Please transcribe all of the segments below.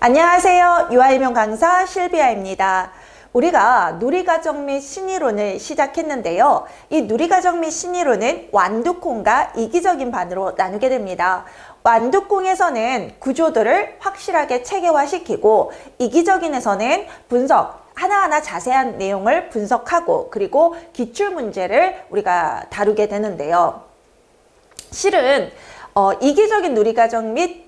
안녕하세요. 유아일명 강사 실비아입니다. 우리가 누리과정 및 신이론을 시작했는데요. 이 누리과정 및 신이론은 완두콩과 이기적인 반으로 나누게 됩니다. 완두콩에서는 구조들을 확실하게 체계화시키고 이기적인에서는 분석, 하나하나 자세한 내용을 분석하고 그리고 기출문제를 우리가 다루게 되는데요. 실은 이기적인 누리과정 및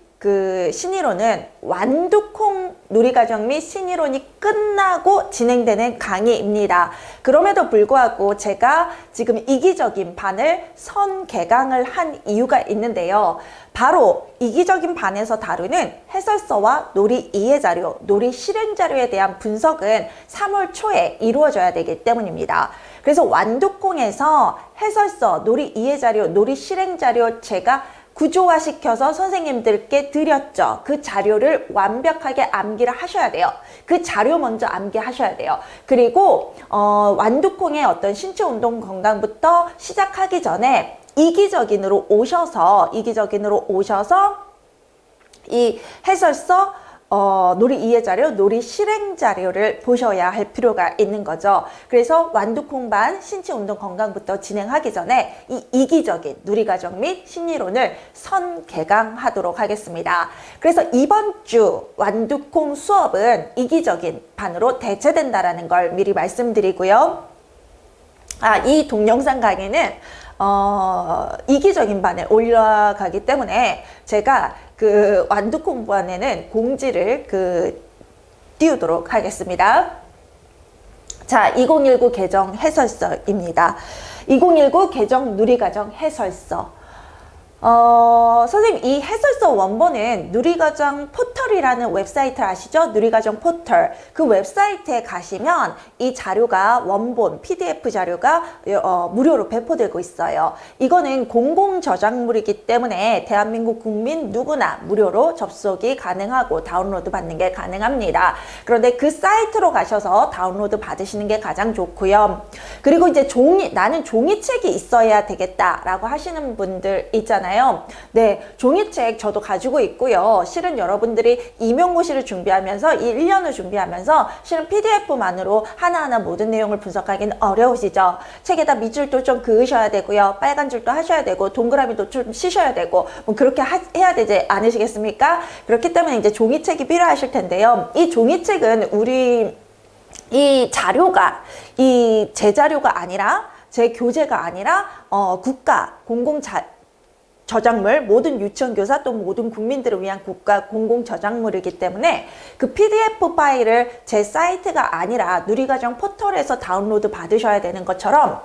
신이론은 완두콩 누리과정 및 신이론이 끝나고 진행되는 강의입니다. 그럼에도 불구하고 제가 지금 이기적인 반을 선개강을 한 이유가 있는데요. 바로 이기적인 반에서 다루는 해설서와 놀이 이해자료, 놀이 실행자료에 대한 분석은 3월 초에 이루어져야 되기 때문입니다. 그래서 완두콩에서 해설서, 놀이 이해자료, 놀이 실행자료 제가 구조화시켜서 선생님들께 드렸죠. 그 자료를 완벽하게 암기를 하셔야 돼요. 그 자료 먼저 암기하셔야 돼요. 그리고 완두콩의 어떤 신체 운동 건강부터 시작하기 전에 이기적인으로 오셔서 이 해설서, 놀이 이해자료, 놀이 실행자료를 보셔야 할 필요가 있는 거죠. 그래서 완두콩반 신체 운동 건강부터 진행하기 전에 이 이기적인 누리과정 및 신이론을 선개강하도록 하겠습니다. 그래서 이번 주 완두콩 수업은 이기적인 반으로 대체된다라는 걸 미리 말씀드리고요. 이 동영상 강의는 이기적인 반에 올라가기 때문에 제가 그 완두콩 반에는 공지를 띄우도록 하겠습니다. 자, 2019 개정 해설서입니다. 2019 개정 누리과정 해설서. 선생님, 이 해설서 원본은 누리과정 포털이라는 웨브사이트 아시죠? 누리과정 포털. 그 웹사이트에 가시면 이 자료가 원본, PDF 자료가 무료로 배포되고 있어요. 이거는 공공 저작물이기 때문에 대한민국 국민 누구나 무료로 접속이 가능하고 다운로드 받는 게 가능합니다. 그런데 그 사이트로 가셔서 다운로드 받으시는 게 가장 좋고요. 그리고 이제 나는 종이책이 있어야 되겠다라고 하시는 분들 있잖아요. 네, 종이책 저도 가지고 있고요. 실은 여러분들이 임용고시를 준비하면서 이 1년을 준비하면서 실은 PDF만으로 하나하나 모든 내용을 분석하기는 어려우시죠. 책에다 밑줄도 좀 그으셔야 되고요. 빨간 줄도 하셔야 되고 동그라미도 좀 치셔야 되고 뭐 그렇게 해야 되지 않으시겠습니까? 그렇기 때문에 이제 종이책이 필요하실 텐데요. 이 종이책은 이 자료가 제 자료가 아니라 제 교재가 아니라 국가 공공 저작물, 모든 유치원교사 또 모든 국민들을 위한 국가 공공저작물이기 때문에 그 PDF 파일을 제 사이트가 아니라 누리과정 포털에서 다운로드 받으셔야 되는 것처럼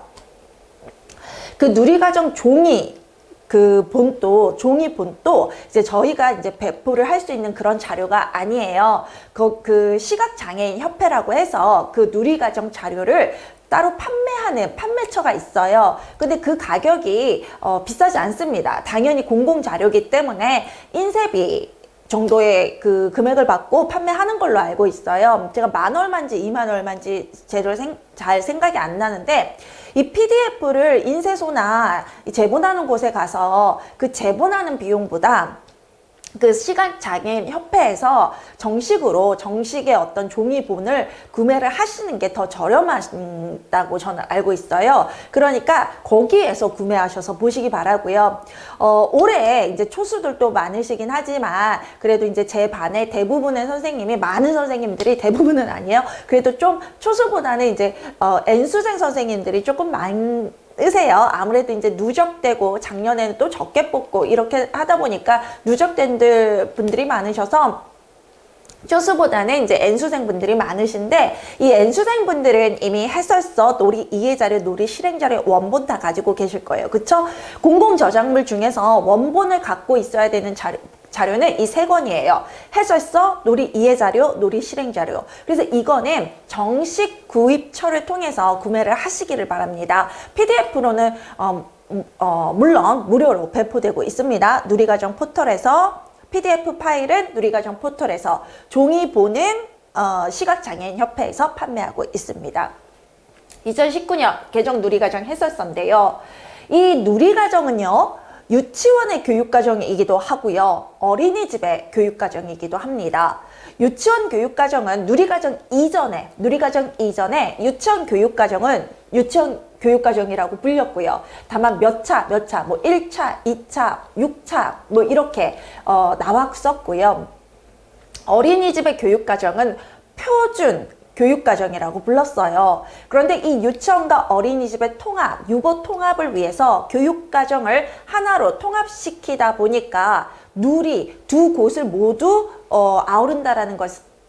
그 누리과정 종이 종이 본도 이제 저희가 이제 배포를 할 수 있는 그런 자료가 아니에요. 그 시각장애인 협회라고 해서 그 누리과정 자료를 따로 판매하는 판매처가 있어요. 근데 그 가격이 비싸지 않습니다. 당연히 공공자료이기 때문에 인쇄비 정도의 그 금액을 받고 판매하는 걸로 알고 있어요. 제가 10,000얼마인지 20,000얼마인지 제대로 잘 생각이 안 나는데 이 PDF를 인쇄소나 제본하는 곳에 가서 그 제본하는 비용보다 그 시각장애인 협회에서 정식의 어떤 종이본을 구매를 하시는 게 더 저렴하다고 저는 알고 있어요. 그러니까 거기에서 구매하셔서 보시기 바라고요. 올해 이제 초수들도 많으시긴 하지만 그래도 이제 제 반의 많은 선생님들이 대부분은 아니에요. 그래도 좀 초수보다는 이제 N수생 선생님들이 조금 많으세요. 아무래도 이제 누적되고 작년에는 또 적게 뽑고 이렇게 하다 보니까 누적된 분들이 많으셔서 초수보다는 이제 N수생 분들이 많으신데 이 N수생 분들은 이미 해설서, 놀이 이해자료, 놀이 실행자료 원본 다 가지고 계실 거예요. 그쵸? 공공저작물 중에서 원본을 갖고 있어야 되는 자료는 이 3권이에요. 해설서, 놀이 이해자료, 놀이 실행자료. 그래서 이거는 정식 구입처를 통해서 구매를 하시기를 바랍니다. PDF로는 물론 무료로 배포되고 있습니다. 누리과정 포털에서 PDF 파일은 누리과정 포털에서, 종이본은 시각장애인 협회에서 판매하고 있습니다. 2019년 개정 누리과정 해설서인데요. 이 누리과정은요, 유치원의 교육과정이기도 하고요. 어린이집의 교육과정이기도 합니다. 유치원 교육과정은 누리과정 이전에 유치원 교육과정은 유치원 교육과정이라고 불렸고요. 다만 몇 차, 뭐 1차, 2차, 6차 뭐 이렇게 나왔었고요. 어린이집의 교육과정은 표준 교육과정이라고 불렀어요. 그런데 이 유치원과 어린이집의 통합, 유보 통합을 위해서 교육과정을 하나로 통합시키다 보니까 두 곳을 모두 아우른다라는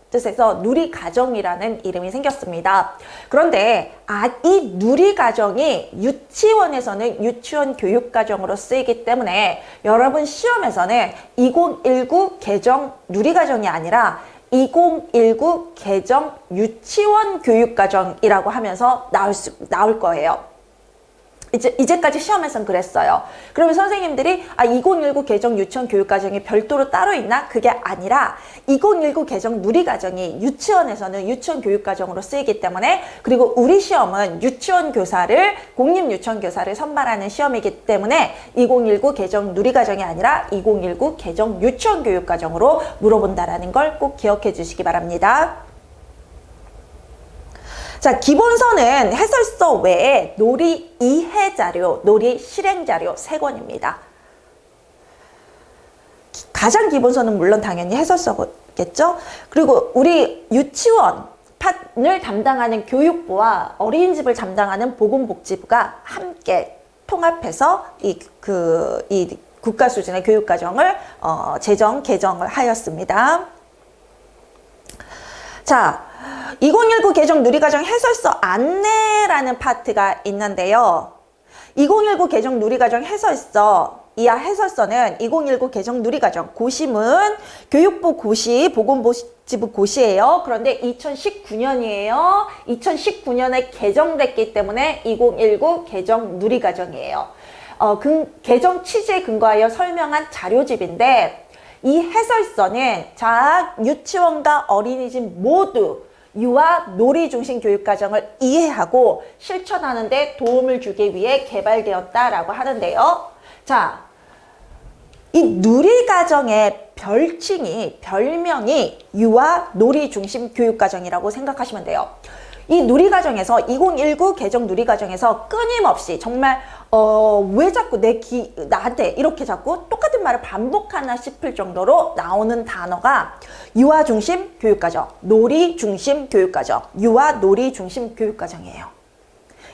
뜻에서 누리과정이라는 이름이 생겼습니다. 그런데 이 누리과정이 유치원에서는 유치원 교육과정으로 쓰이기 때문에 여러분 시험에서는 2019 개정 누리과정이 아니라 2019 개정 유치원 교육과정이라고 하면서 나올 거예요. 이제까지 시험에서는 그랬어요. 그러면 선생님들이 2019 개정 유치원 교육과정이 별도로 따로 있나? 그게 아니라 2019 개정 누리과정이 유치원에서는 유치원 교육과정으로 쓰이기 때문에, 그리고 우리 시험은 공립 유치원 교사를 선발하는 시험이기 때문에 2019 개정 누리과정이 아니라 2019 개정 유치원 교육과정으로 물어본다라는 걸 꼭 기억해 주시기 바랍니다. 자, 기본서는 해설서 외에 놀이 이해 자료, 놀이 실행 자료 3권입니다. 가장 기본서는 물론 당연히 해설서겠죠. 그리고 우리 유치원 을 담당하는 교육부와 어린이집을 담당하는 보건복지부가 함께 통합해서 이 국가 수준의 교육과정을 개정을 하였습니다. 자, 2019 개정 누리과정 해설서 안내라는 파트가 있는데요. 2019 개정 누리과정 해설서, 이하 해설서는 2019 개정 누리과정 고시문 교육부 고시, 보건복지부 고시예요. 그런데 2019년이에요. 2019년에 개정됐기 때문에 2019 개정 누리과정이에요. 개정 취지에 근거하여 설명한 자료집인데, 이 해설서는 유치원과 어린이집 모두 유아 놀이 중심 교육과정을 이해하고 실천하는 데 도움을 주기 위해 개발되었다라고 하는데요. 자, 이 누리과정의 별명이 유아 놀이 중심 교육과정이라고 생각하시면 돼요. 이 누리과정에서 2019 개정 누리과정에서 끊임없이 정말 왜 자꾸 나한테 이렇게 자꾸 똑같은 말을 반복하나 싶을 정도로 나오는 단어가 유아 중심 교육과정, 놀이 중심 교육과정, 유아 놀이 중심 교육과정이에요.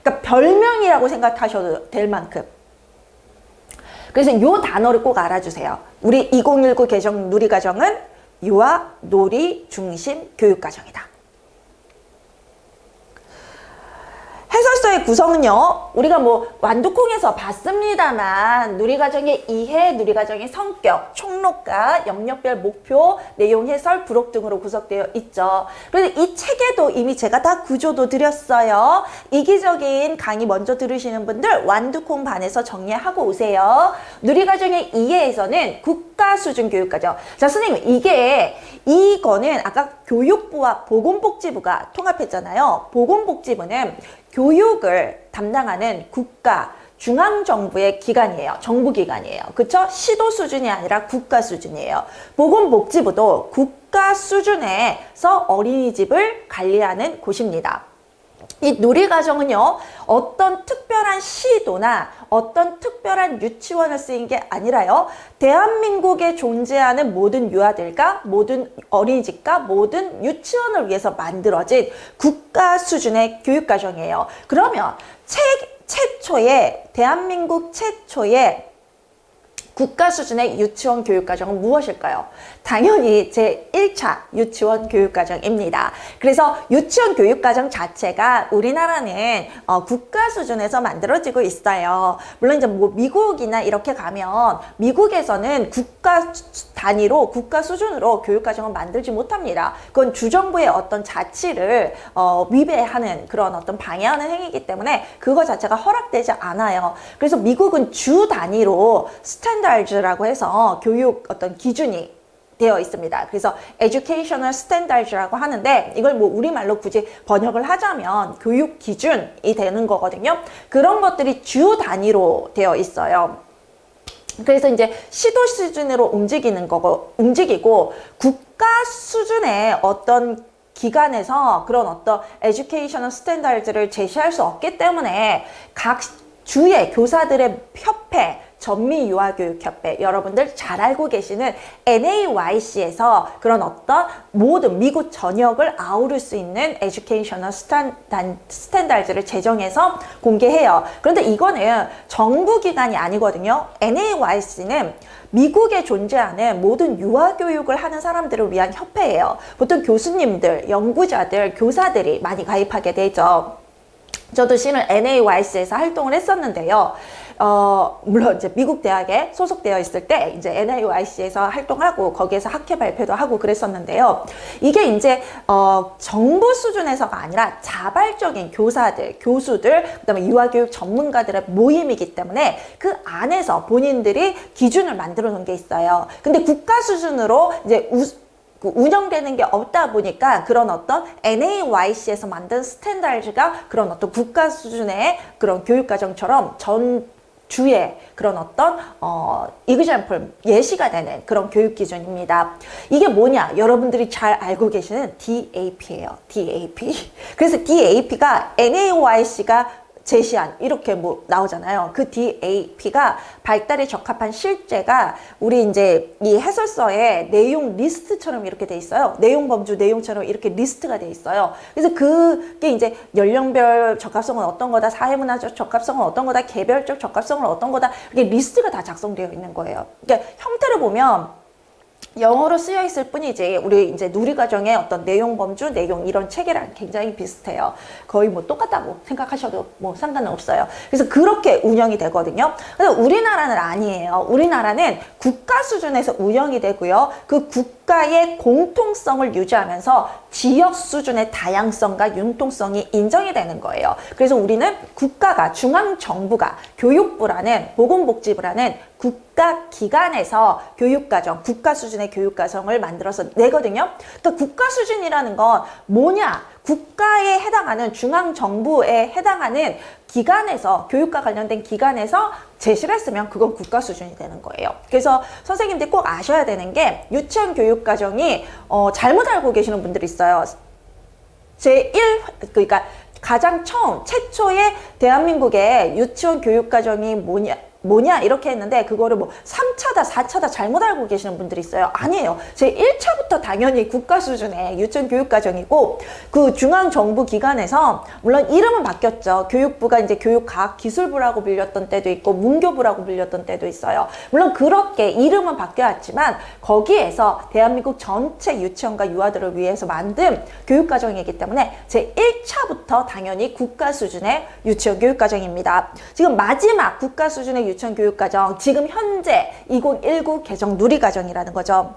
그러니까 별명이라고 생각하셔도 될 만큼. 그래서 이 단어를 꼭 알아주세요. 우리 2019 개정 누리과정은 유아 놀이 중심 교육과정이다. 해설서의 구성은요, 우리가 완두콩에서 봤습니다만 누리과정의 이해, 누리과정의 성격, 총론가, 영역별 목표, 내용 해설, 부록 등으로 구성되어 있죠. 그런데 이 책에도 이미 제가 다 구조도 드렸어요. 이기적인 강의 먼저 들으시는 분들 완두콩 반에서 정리하고 오세요. 누리과정의 이해에서는 국가 수준 교육과정. 자, 선생님, 이거는 아까 교육부와 보건복지부가 통합했잖아요. 보건복지부는 교육을 담당하는 국가, 중앙정부의 기관이에요. 정부기관이에요. 그쵸? 시도 수준이 아니라 국가 수준이에요. 보건복지부도 국가 수준에서 어린이집을 관리하는 곳입니다. 이 누리과정은요, 어떤 특별한 시도나 어떤 특별한 유치원을 쓰인 게 아니라요, 대한민국에 존재하는 모든 유아들과 모든 어린이집과 모든 유치원을 위해서 만들어진 국가 수준의 교육과정이에요. 그러면 대한민국 최초의 국가 수준의 유치원 교육과정은 무엇일까요? 당연히 제1차 유치원 교육과정입니다. 그래서 유치원 교육과정 자체가 우리나라는 국가 수준에서 만들어지고 있어요. 물론 이제 미국이나 이렇게 가면 미국에서는 국가 단위로, 국가 수준으로 교육과정을 만들지 못합니다. 그건 주정부의 어떤 자치를 위배하는 그런 어떤 방해하는 행위이기 때문에 그거 자체가 허락되지 않아요. 그래서 미국은 주 단위로 스탠다드라고 해서 교육 어떤 기준이 되어 있습니다. 그래서 educational standards라고 하는데, 이걸 우리말로 굳이 번역을 하자면 교육 기준이 되는 거거든요. 그런 것들이 주 단위로 되어 있어요. 그래서 이제 시도 수준으로 움직이고 국가 수준의 어떤 기관에서 그런 어떤 에듀케이셔널 스탠다드를 제시할 수 없기 때문에 각 주의 교사들의 협회, 전미유아교육협회, 여러분들 잘 알고 계시는 NAYC에서 그런 어떤 모든 미국 전역을 아우를 수 있는 에듀케이셔널 스탠다드를 제정해서 공개해요. 그런데 이거는 정부기관이 아니거든요. NAYC는 미국에 존재하는 모든 유아교육을 하는 사람들을 위한 협회예요. 보통 교수님들, 연구자들, 교사들이 많이 가입하게 되죠. 저도 실은 NAYC에서 활동을 했었는데요. 물론 이제 미국 대학에 소속되어 있을 때 이제 NAYC에서 활동하고 거기에서 학회 발표도 하고 그랬었는데요. 이게 이제 정부 수준에서가 아니라 자발적인 교사들, 교수들, 그다음에 유아교육 전문가들의 모임이기 때문에 그 안에서 본인들이 기준을 만들어 놓은 게 있어요. 근데 국가 수준으로 이제 운영되는 게 없다 보니까 그런 어떤 NAYC에서 만든 스탠다드가 그런 어떤 국가 수준의 그런 교육과정처럼 전 주의 그런 어떤 example, 예시가 되는 그런 교육 기준입니다. 이게 뭐냐? 여러분들이 잘 알고 계시는 DAP예요. DAP. 그래서 DAP가 NAYC가 제시한 이렇게 뭐 나오잖아요. 그 DAP가 발달에 적합한 실제가 우리 이제 이 해설서에 내용 리스트처럼 이렇게 돼 있어요. 내용 범주 내용처럼 이렇게 리스트가 돼 있어요. 그래서 그게 이제 연령별 적합성은 어떤 거다, 사회문화적 적합성은 어떤 거다, 개별적 적합성은 어떤 거다, 이렇게 리스트가 다 작성되어 있는 거예요. 그러니까 형태를 보면 영어로 쓰여 있을 뿐이지 우리 이제 누리과정의 어떤 내용 범주, 내용 이런 체계랑 굉장히 비슷해요. 거의 뭐 똑같다고 생각하셔도 뭐 상관은 없어요. 그래서 그렇게 운영이 되거든요. 근데 우리나라는 아니에요. 우리나라는 국가 수준에서 운영이 되고요. 그 국가의 공통성을 유지하면서 지역 수준의 다양성과 융통성이 인정이 되는 거예요. 그래서 우리는 국가가, 중앙정부가 교육부라는, 보건복지부라는 국가기관에서 교육과정, 국가 수준의 교육과정을 만들어서 내거든요. 그러니까 국가 수준이라는 건 뭐냐? 국가에 해당하는, 중앙정부에 해당하는 기관에서, 교육과 관련된 기관에서 제시를 했으면 그건 국가 수준이 되는 거예요. 그래서 선생님들이 꼭 아셔야 되는 게 유치원 교육과정이 잘못 알고 계시는 분들이 있어요. 그러니까 가장 처음, 최초의 대한민국의 유치원 교육과정이 뭐냐 이렇게 했는데 그거를 뭐 3차다 4차다 잘못 알고 계시는 분들이 있어요. 아니에요. 제 1차부터 당연히 국가 수준의 유치원 교육과정이고, 그 중앙정부 기관에서 물론 이름은 바뀌었죠. 교육부가 이제 교육과학기술부라고 불렸던 때도 있고 문교부라고 불렸던 때도 있어요. 물론 그렇게 이름은 바뀌었지만 거기에서 대한민국 전체 유치원과 유아들을 위해서 만든 교육과정이기 때문에 제 1차부터 당연히 국가 수준의 유치원 교육과정입니다. 지금 마지막 국가 수준의 유치원 교육과정, 지금 현재 2019 개정 누리과정이라는 거죠.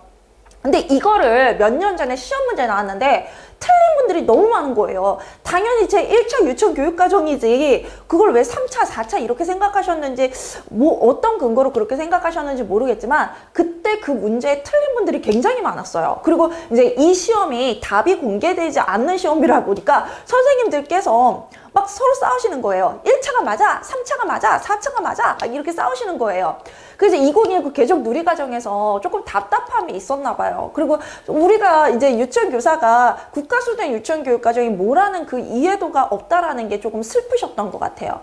근데 이거를 몇 년 전에 시험 문제 나왔는데 틀린 분들이 너무 많은 거예요. 당연히 제 1차 유치원 교육과정이지 그걸 왜 3차, 4차 이렇게 생각하셨는지, 뭐 어떤 근거로 그렇게 생각하셨는지 모르겠지만 그때 그 문제에 틀린 분들이 굉장히 많았어요. 그리고 이제 이 시험이 답이 공개되지 않는 시험이라 보니까 선생님들께서 막 서로 싸우시는 거예요. 1차가 맞아, 3차가 맞아, 4차가 맞아, 이렇게 싸우시는 거예요. 그래서 2019 개정 누리과정에서 조금 답답함이 있었나 봐요. 그리고 우리가 이제 유치원 교사가 국가 수준의 유치원 교육과정이 뭐라는 그 이해도가 없다라는 게 조금 슬프셨던 것 같아요.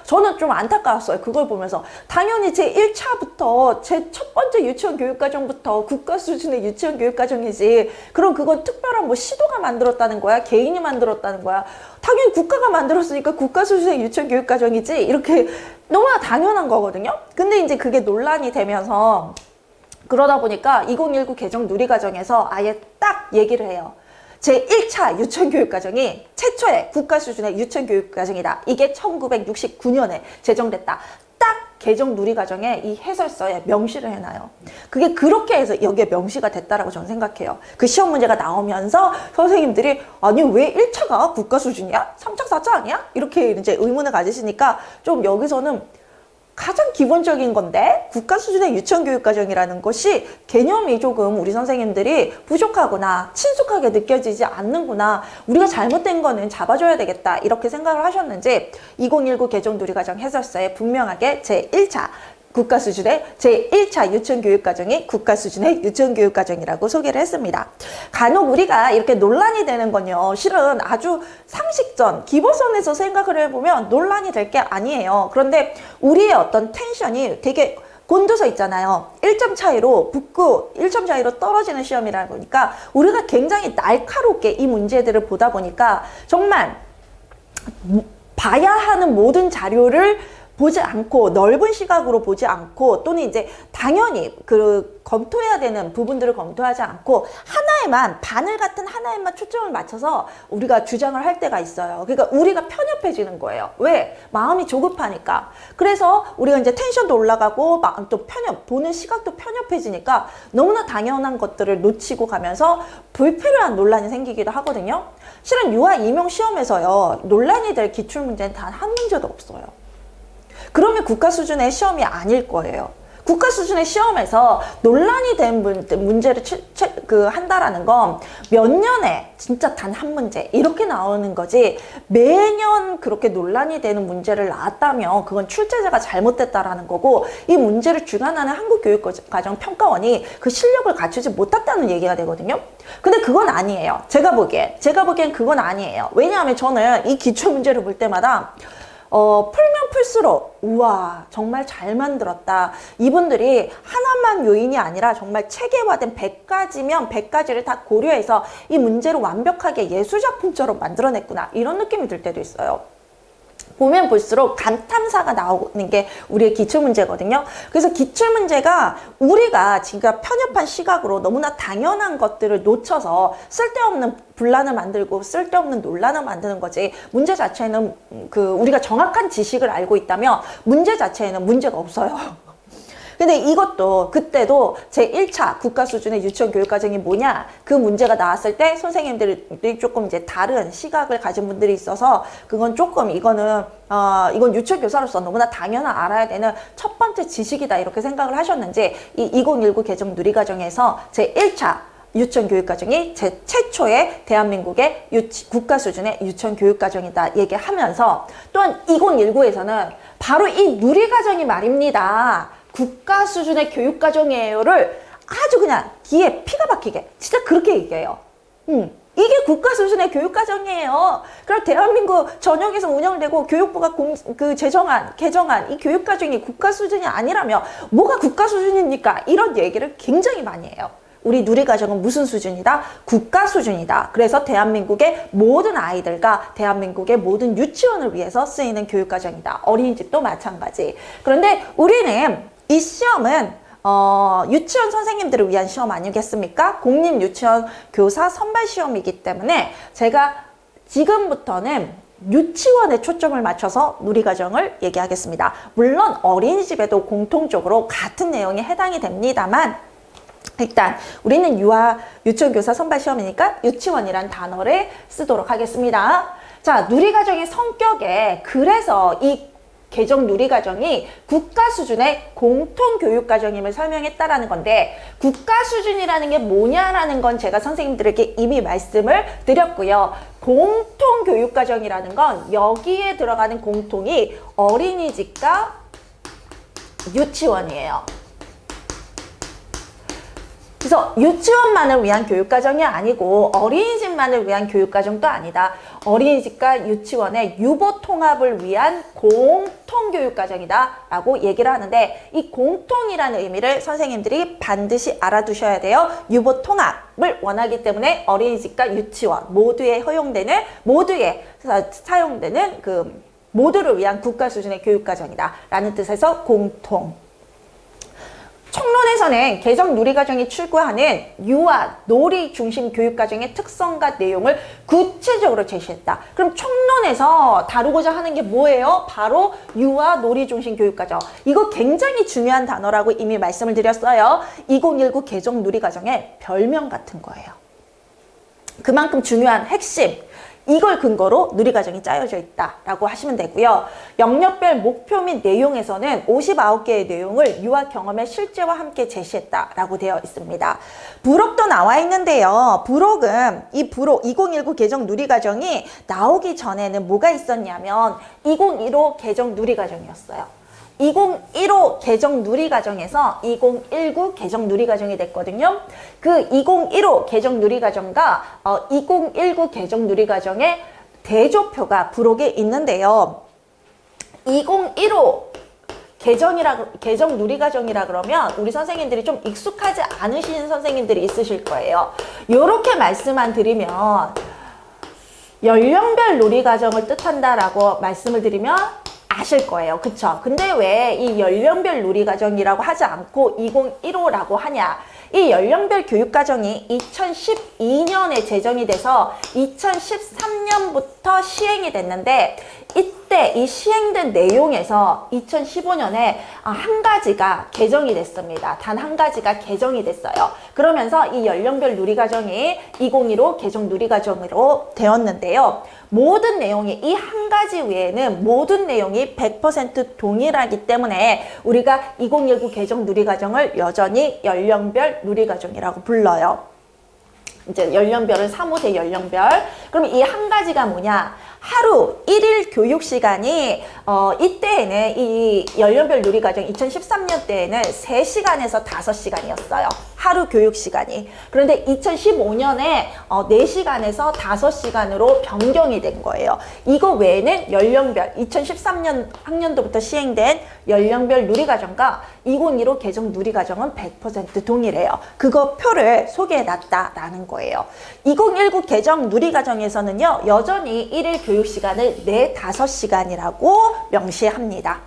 저는 좀 안타까웠어요. 그걸 보면서. 당연히 제 1차부터, 제 첫 번째 유치원 교육과정부터 국가 수준의 유치원 교육과정이지. 그럼 그건 특별한 뭐 시도가 만들었다는 거야? 개인이 만들었다는 거야? 당연히 국가가 만들었으니까 국가 수준의 유치원 교육과정이지. 이렇게 너무나 당연한 거거든요. 근데 이제 그게 논란이 되면서 그러다 보니까 2019 개정 누리과정에서 아예 딱 얘기를 해요. 제1차 유치원교육과정이 최초의 국가 수준의 유치원교육과정이다. 이게 1969년에 제정됐다. 딱 개정 누리과정에 이 해설서에 명시를 해놔요. 그게 그렇게 해서 여기에 명시가 됐다라고 저는 생각해요. 그 시험 문제가 나오면서 선생님들이 아니 왜 1차가 국가 수준이야? 3차, 4차 아니야? 이렇게 이제 의문을 가지시니까 좀 여기서는 가장 기본적인 건데 국가 수준의 유치원 교육과정이라는 것이 개념이 조금 우리 선생님들이 부족하구나, 친숙하게 느껴지지 않는구나, 우리가 잘못된 거는 잡아줘야 되겠다 이렇게 생각을 하셨는지 2019 개정 누리과정 해설서에 분명하게 제1차 국가 수준의 제1차 유치원교육과정이 국가 수준의 유치원교육과정이라고 소개를 했습니다. 간혹 우리가 이렇게 논란이 되는 건요, 실은 아주 상식선, 기본선에서 생각을 해보면 논란이 될 게 아니에요. 그런데 우리의 어떤 텐션이 되게 곤두서 있잖아요. 1점 차이로 붙고 1점 차이로 떨어지는 시험이라 보니까 우리가 굉장히 날카롭게 이 문제들을 보다 보니까 정말 봐야 하는 모든 자료를 보지 않고, 넓은 시각으로 보지 않고, 또는 이제 당연히 검토해야 되는 부분들을 검토하지 않고 하나에만, 바늘 같은 하나에만 초점을 맞춰서 우리가 주장을 할 때가 있어요. 그러니까 우리가 편협해지는 거예요. 왜? 마음이 조급하니까. 그래서 우리가 이제 텐션도 올라가고 또 보는 시각도 편협해지니까 너무나 당연한 것들을 놓치고 가면서 불필요한 논란이 생기기도 하거든요. 실은 유아 임용 시험에서요, 논란이 될 기출문제는 단 한 문제도 없어요. 그러면 국가 수준의 시험이 아닐 거예요. 국가 수준의 시험에서 논란이 된 문제를 한다라는 건 몇 년에 진짜 단 한 문제 이렇게 나오는 거지, 매년 그렇게 논란이 되는 문제를 나왔다면 그건 출제자가 잘못됐다라는 거고, 이 문제를 주관하는 한국교육과정평가원이 그 실력을 갖추지 못했다는 얘기가 되거든요. 근데 그건 아니에요. 제가 보기엔 그건 아니에요. 왜냐하면 저는 이 기출문제를 볼 때마다 풀면 풀수록 우와, 정말 잘 만들었다. 이분들이 하나만 요인이 아니라 정말 체계화된 100가지면 100가지를 다 고려해서 이 문제를 완벽하게 예술작품처럼 만들어냈구나, 이런 느낌이 들 때도 있어요. 보면 볼수록 감탄사가 나오는 게 우리의 기출문제거든요. 그래서 기출문제가 우리가 지금 편협한 시각으로 너무나 당연한 것들을 놓쳐서 쓸데없는 분란을 만들고 쓸데없는 논란을 만드는 거지, 문제 자체는 우리가 정확한 지식을 알고 있다면 문제 자체에는 문제가 없어요. 근데 이것도 그때도 제1차 국가 수준의 유치원 교육과정이 뭐냐, 그 문제가 나왔을 때 선생님들이 조금 이제 다른 시각을 가진 분들이 있어서 그건 조금 이건 유치원 교사로서 너무나 당연한 알아야 되는 첫 번째 지식이다, 이렇게 생각을 하셨는지, 이 2019 개정 누리과정에서 제1차 유치원 교육과정이 최초의 대한민국의 국가 수준의 유치원 교육과정이다 얘기하면서, 또한 2019에서는 바로 이 누리과정이 말입니다, 국가 수준의 교육과정이에요를 아주 그냥 귀에 피가 박히게 진짜 그렇게 얘기해요. 이게 국가 수준의 교육과정이에요. 그럼 대한민국 전역에서 운영되고 교육부가 개정한 이 교육과정이 국가 수준이 아니라면 뭐가 국가 수준입니까? 이런 얘기를 굉장히 많이 해요. 우리 누리과정은 무슨 수준이다? 국가 수준이다. 그래서 대한민국의 모든 아이들과 대한민국의 모든 유치원을 위해서 쓰이는 교육과정이다. 어린이집도 마찬가지. 그런데 우리는 이 시험은 유치원 선생님들을 위한 시험 아니겠습니까? 공립 유치원 교사 선발 시험이기 때문에 제가 지금부터는 유치원에 초점을 맞춰서 누리과정을 얘기하겠습니다. 물론 어린이집에도 공통적으로 같은 내용에 해당이 됩니다만, 일단 우리는 유치원 교사 선발 시험이니까 유치원이란 단어를 쓰도록 하겠습니다. 자, 누리과정의 성격에, 그래서 이 개정 누리과정이 국가 수준의 공통교육과정임을 설명했다라는 건데, 국가 수준이라는 게 뭐냐라는 건 제가 선생님들에게 이미 말씀을 드렸고요. 공통교육과정이라는 건 여기에 들어가는 공통이 어린이집과 유치원이에요. 그래서 유치원만을 위한 교육과정이 아니고 어린이집만을 위한 교육과정도 아니다. 어린이집과 유치원의 유보통합을 위한 공통교육과정이다 라고 얘기를 하는데, 이 공통이라는 의미를 선생님들이 반드시 알아두셔야 돼요. 유보통합을 원하기 때문에 어린이집과 유치원 모두에 사용되는 모두를 위한 국가 수준의 교육과정이다 라는 뜻에서 공통. 총론에서는 개정 누리과정이 추구하는 유아, 놀이 중심 교육과정의 특성과 내용을 구체적으로 제시했다. 그럼 총론에서 다루고자 하는 게 뭐예요? 바로 유아, 놀이 중심 교육과정. 이거 굉장히 중요한 단어라고 이미 말씀을 드렸어요. 2019 개정 누리과정의 별명 같은 거예요. 그만큼 중요한 핵심, 이걸 근거로 누리과정이 짜여져 있다라고 하시면 되고요. 영역별 목표 및 내용에서는 59개의 내용을 유아 경험의 실제와 함께 제시했다라고 되어 있습니다. 부록도 나와 있는데요. 부록은 2019 개정 누리과정이 나오기 전에는 뭐가 있었냐면 2015 개정 누리과정이었어요. 2015 개정 누리과정에서 2019 개정 누리과정이 됐거든요. 그 2015 개정 누리과정과 2019 개정 누리과정의 대조표가 부록에 있는데요. 2015 개정 누리과정이라 그러면 우리 선생님들이 좀 익숙하지 않으신 선생님들이 있으실 거예요. 요렇게 말씀만 드리면 연령별 누리과정을 뜻한다라고 말씀을 드리면 아실 거예요. 그쵸? 근데 왜 이 연령별 누리과정이라고 하지 않고 2015라고 하냐? 이 연령별 교육과정이 2012년에 제정이 돼서 2013년부터 시행이 됐는데 이때 이 시행된 내용에서 2015년에 한 가지가 개정이 됐습니다. 단 한 가지가 개정이 됐어요. 그러면서 이 연령별 누리과정이 2015 개정 누리과정으로 되었는데요. 모든 내용이 이 한 가지 외에는 모든 내용이 100% 동일하기 때문에 우리가 2019 개정 누리과정을 여전히 연령별 누리과정이라고 불러요. 이제 연령별은 3호세 연령별. 그럼 이 한 가지가 뭐냐? 하루 1일 교육 시간이 이때에는 이 연령별 누리과정 2013년 때에는 3시간에서 5시간이었어요. 하루 교육 시간이. 그런데 2015년에 4시간에서 5시간으로 변경이 된 거예요. 이거 외에는 연령별 2013년 학년도부터 시행된 연령별 누리과정과 2015 개정 누리과정은 100% 동일해요. 그거 표를 소개해 놨다라는 거예요. 2019 개정 누리과정에서는요. 여전히 1일 교육 시간을 4-5시간이라고 명시합니다.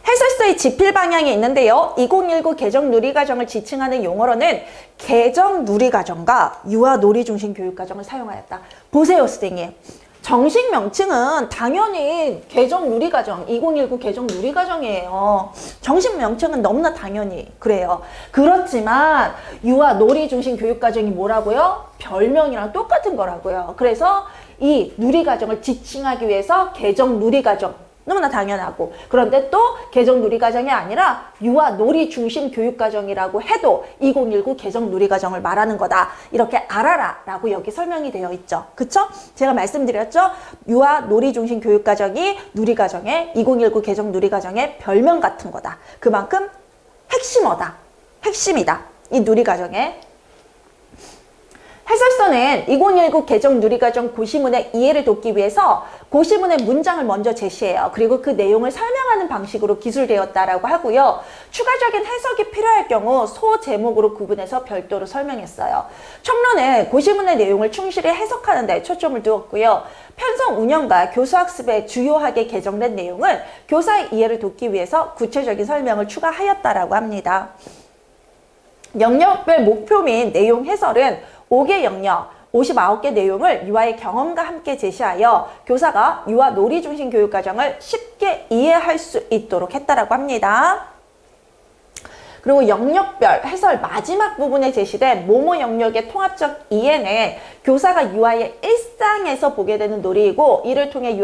해설서의 지필 방향이 있는데요. 2019 개정 누리과정을 지칭하는 용어로는 개정 누리과정과 유아 놀이 중심 교육과정을 사용하였다. 보세요, 선생님. 정식 명칭은 당연히 개정 누리과정, 2019 개정 누리과정이에요. 정식 명칭은 너무나 당연히 그래요. 그렇지만 유아 놀이 중심 교육과정이 뭐라고요? 별명이랑 똑같은 거라고요. 그래서 이 누리과정을 지칭하기 위해서 개정 누리과정, 너무나 당연하고, 그런데 또 개정 누리과정이 아니라 유아 놀이 중심 교육과정이라고 해도 2019 개정 누리과정을 말하는 거다. 이렇게 알아라 라고 여기 설명이 되어 있죠. 그쵸? 제가 말씀드렸죠? 유아 놀이 중심 교육과정이 누리과정의 2019 개정 누리과정의 별명 같은 거다. 그만큼 핵심어다. 핵심이다. 이 누리과정의. 해설서는 2019 개정 누리과정 고시문의 이해를 돕기 위해서 고시문의 문장을 먼저 제시해요. 그리고 그 내용을 설명하는 방식으로 기술되었다라고 하고요. 추가적인 해석이 필요할 경우 소제목으로 구분해서 별도로 설명했어요. 첨론은 고시문의 내용을 충실히 해석하는 데 초점을 두었고요. 편성 운영과 교수학습에 주요하게 개정된 내용은 교사의 이해를 돕기 위해서 구체적인 설명을 추가하였다라고 합니다. 영역별 목표 및 내용 해설은 5개 영역, 59개 내용을 유아의 경험과 함께 제시하여 교사가 유아 놀이 중심 교육과정을 쉽게 이해할 수 있도록 했다라고 합니다. 그리고 영역별 해설 마지막 부분에 제시된 모모 영역의 통합적 이해는 교사가 유아의 일상에서 보게 되는 놀이이고, 이를 통해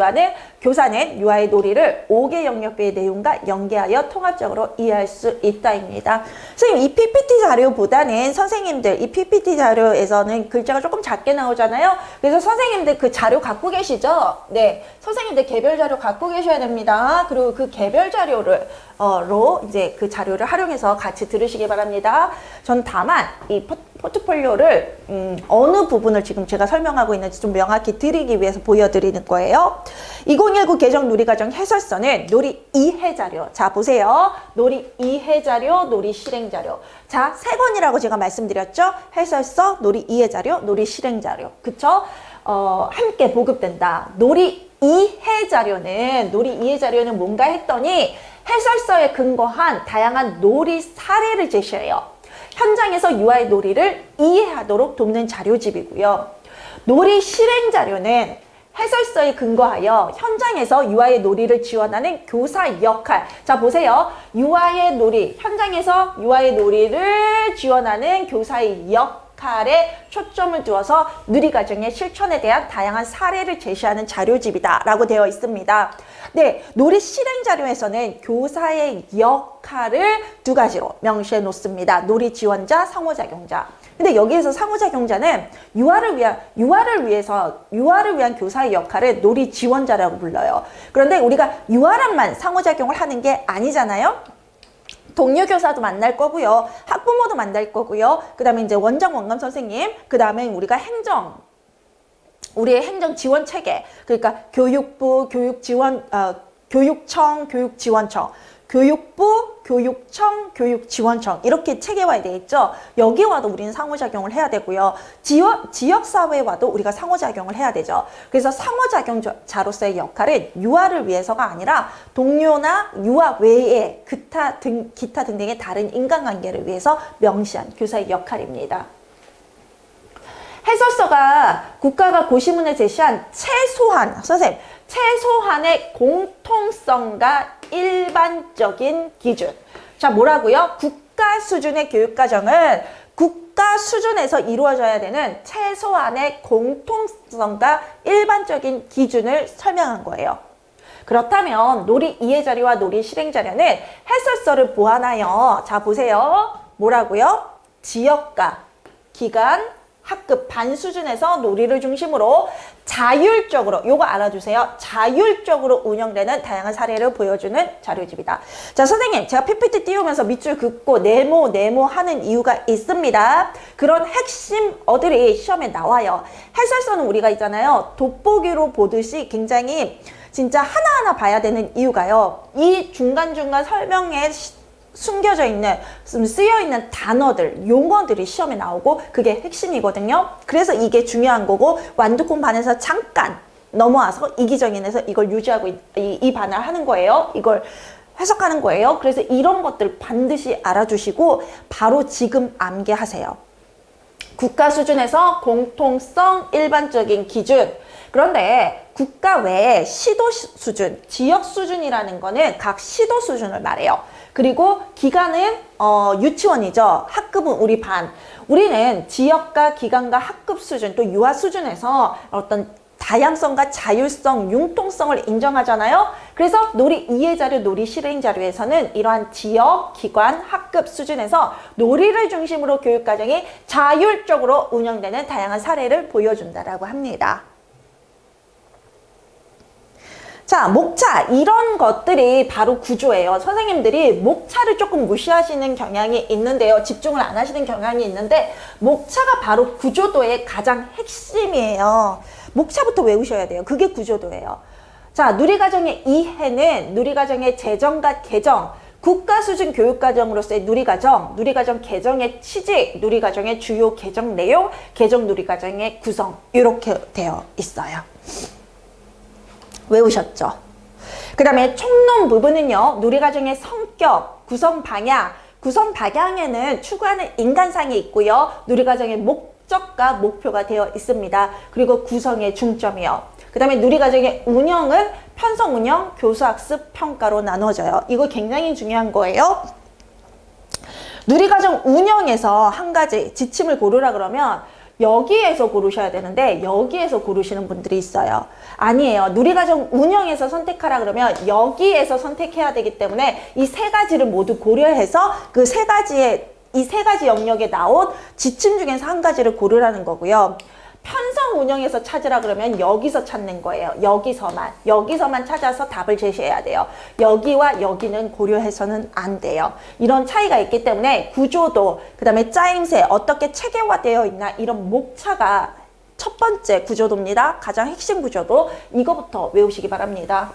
교사는 유아의 놀이를 5개 영역별의 내용과 연계하여 통합적으로 이해할 수 있다입니다. 선생님, 이 PPT 자료보다는 선생님들 이 PPT 자료에서는 글자가 조금 작게 나오잖아요. 그래서 선생님들 그 자료 갖고 계시죠? 네, 선생님들 개별 자료 갖고 계셔야 됩니다. 그리고 그 개별 자료를 이제 그 자료를 활용해서 같이 들으시기 바랍니다. 전 다만 이 포트폴리오를 어느 부분을 지금 제가 설명하고 있는지 좀 명확히 드리기 위해서 보여드리는 거예요. 2019 개정 누리과정 해설서는 놀이 이해 자료. 자, 보세요. 놀이 이해 자료, 놀이 실행 자료. 자, 세 권이라고 제가 말씀드렸죠. 해설서, 놀이 이해 자료, 놀이 실행 자료. 그쵸? 함께 보급된다. 놀이 이해 자료는 뭔가 했더니 해설서에 근거한 다양한 놀이 사례를 제시해요. 현장에서 유아의 놀이를 이해하도록 돕는 자료집이고요. 놀이 실행 자료는 해설서에 근거하여 현장에서 유아의 놀이를 지원하는 교사 역할. 자, 보세요. 유아의 놀이, 현장에서 유아의 놀이를 지원하는 교사의 역할. 역할에 초점을 두어서 누리과정의 실천에 대한 다양한 사례를 제시하는 자료집이다라고 되어 있습니다. 네, 놀이 실행 자료에서는 교사의 역할을 두 가지로 명시해 놓습니다. 놀이 지원자, 상호작용자. 근데 여기에서 상호작용자는 유아를 위한 교사의 역할을 놀이 지원자라고 불러요. 그런데 우리가 유아랑만 상호작용을 하는 게 아니잖아요. 동료 교사도 만날 거고요. 학부모도 만날 거고요. 그 다음에 이제 원장, 원감 선생님, 그 다음에 우리가 우리의 행정 지원 체계, 그러니까 교육부, 교육청, 교육지원청, 교육부, 교육청, 교육지원청 이렇게 체계화에 되어 있죠. 여기와도 우리는 상호작용을 해야 되고요. 지역사회와도 우리가 상호작용을 해야 되죠. 그래서 상호작용자로서의 역할은 유아를 위해서가 아니라 동료나 유아 외에 기타 등등의 다른 인간관계를 위해서 명시한 교사의 역할입니다. 해설서가 국가가 고시문에 제시한 최소한의 공통성과 일반적인 기준. 자, 뭐라고요? 국가 수준의 교육과정은 국가 수준에서 이루어져야 되는 최소한의 공통성과 일반적인 기준을 설명한 거예요. 그렇다면 놀이 이해 자료와 놀이 실행 자료는 해설서를 보완하여, 자 보세요. 뭐라고요? 지역과 기간, 학급 반 수준에서 놀이를 중심으로 자율적으로, 요거 알아두세요. 자율적으로 운영되는 다양한 사례를 보여주는 자료집이다. 자, 선생님, 제가 PPT 띄우면서 밑줄 긋고 네모 하는 이유가 있습니다. 그런 핵심 어들이 시험에 나와요. 해설서는 우리가 있잖아요. 돋보기로 보듯이 굉장히 진짜 하나하나 봐야 되는 이유가요. 이 중간중간 설명에 숨겨져 있는, 쓰여 있는 단어들, 용어들이 시험에 나오고 그게 핵심이거든요. 그래서 이게 중요한 거고, 완두콩 반에서 잠깐 넘어와서 이기정인에서 이걸 유지하고 이 반을 하는 거예요. 이걸 해석하는 거예요. 그래서 이런 것들 반드시 알아주시고 바로 지금 암기하세요. 국가 수준에서 공통성, 일반적인 기준. 그런데 국가 외에 시도 수준, 지역 수준이라는 거는 각 시도 수준을 말해요. 그리고 기간은 유치원이죠. 학급은 우리 반. 우리는 지역과 기간과 학급 수준, 또 유아 수준에서 어떤 다양성과 자율성, 융통성을 인정하잖아요. 그래서 놀이 이해 자료, 놀이 실행 자료에서는 이러한 지역, 기관, 학급 수준에서 놀이를 중심으로 교육과정이 자율적으로 운영되는 다양한 사례를 보여준다라고 합니다. 자, 목차, 이런 것들이 바로 구조예요. 선생님들이 목차를 조금 무시하시는 경향이 있는데요. 집중을 안 하시는 경향이 있는데 목차가 바로 구조도의 가장 핵심이에요. 목차부터 외우셔야 돼요. 그게 구조도예요. 자, 누리과정의 이해는 누리과정의 제정과 개정, 국가 수준 교육과정으로서의 누리과정, 누리과정 개정의 취지, 누리과정의 주요 개정 내용, 개정 누리과정의 구성, 이렇게 되어 있어요. 외우셨죠? 그 다음에 총론 부분은요, 누리과정의 성격, 구성 방향에는 추구하는 인간상이 있고요, 누리과정의 목적과 목표가 되어 있습니다. 그리고 구성의 중점이요. 그 다음에 누리과정의 운영은 편성 운영, 교수학습, 평가로 나눠져요. 이거 굉장히 중요한 거예요. 누리과정 운영에서 한 가지 지침을 고르라 그러면 여기에서 고르셔야 되는데 여기에서 고르시는 분들이 있어요. 아니에요. 누리과정 운영에서 선택하라 그러면 여기에서 선택해야 되기 때문에 이 세 가지를 모두 고려해서 이 세 가지 영역에 나온 지침 중에서 한 가지를 고르라는 거고요. 편성 운영에서 찾으라 그러면 여기서 찾는 거예요. 여기서만 찾아서 답을 제시해야 돼요. 여기와 여기는 고려해서는 안 돼요. 이런 차이가 있기 때문에 구조도, 그 다음에 짜임새, 어떻게 체계화되어 있나, 이런 목차가 첫 번째 구조도입니다. 가장 핵심 구조도, 이거부터 외우시기 바랍니다.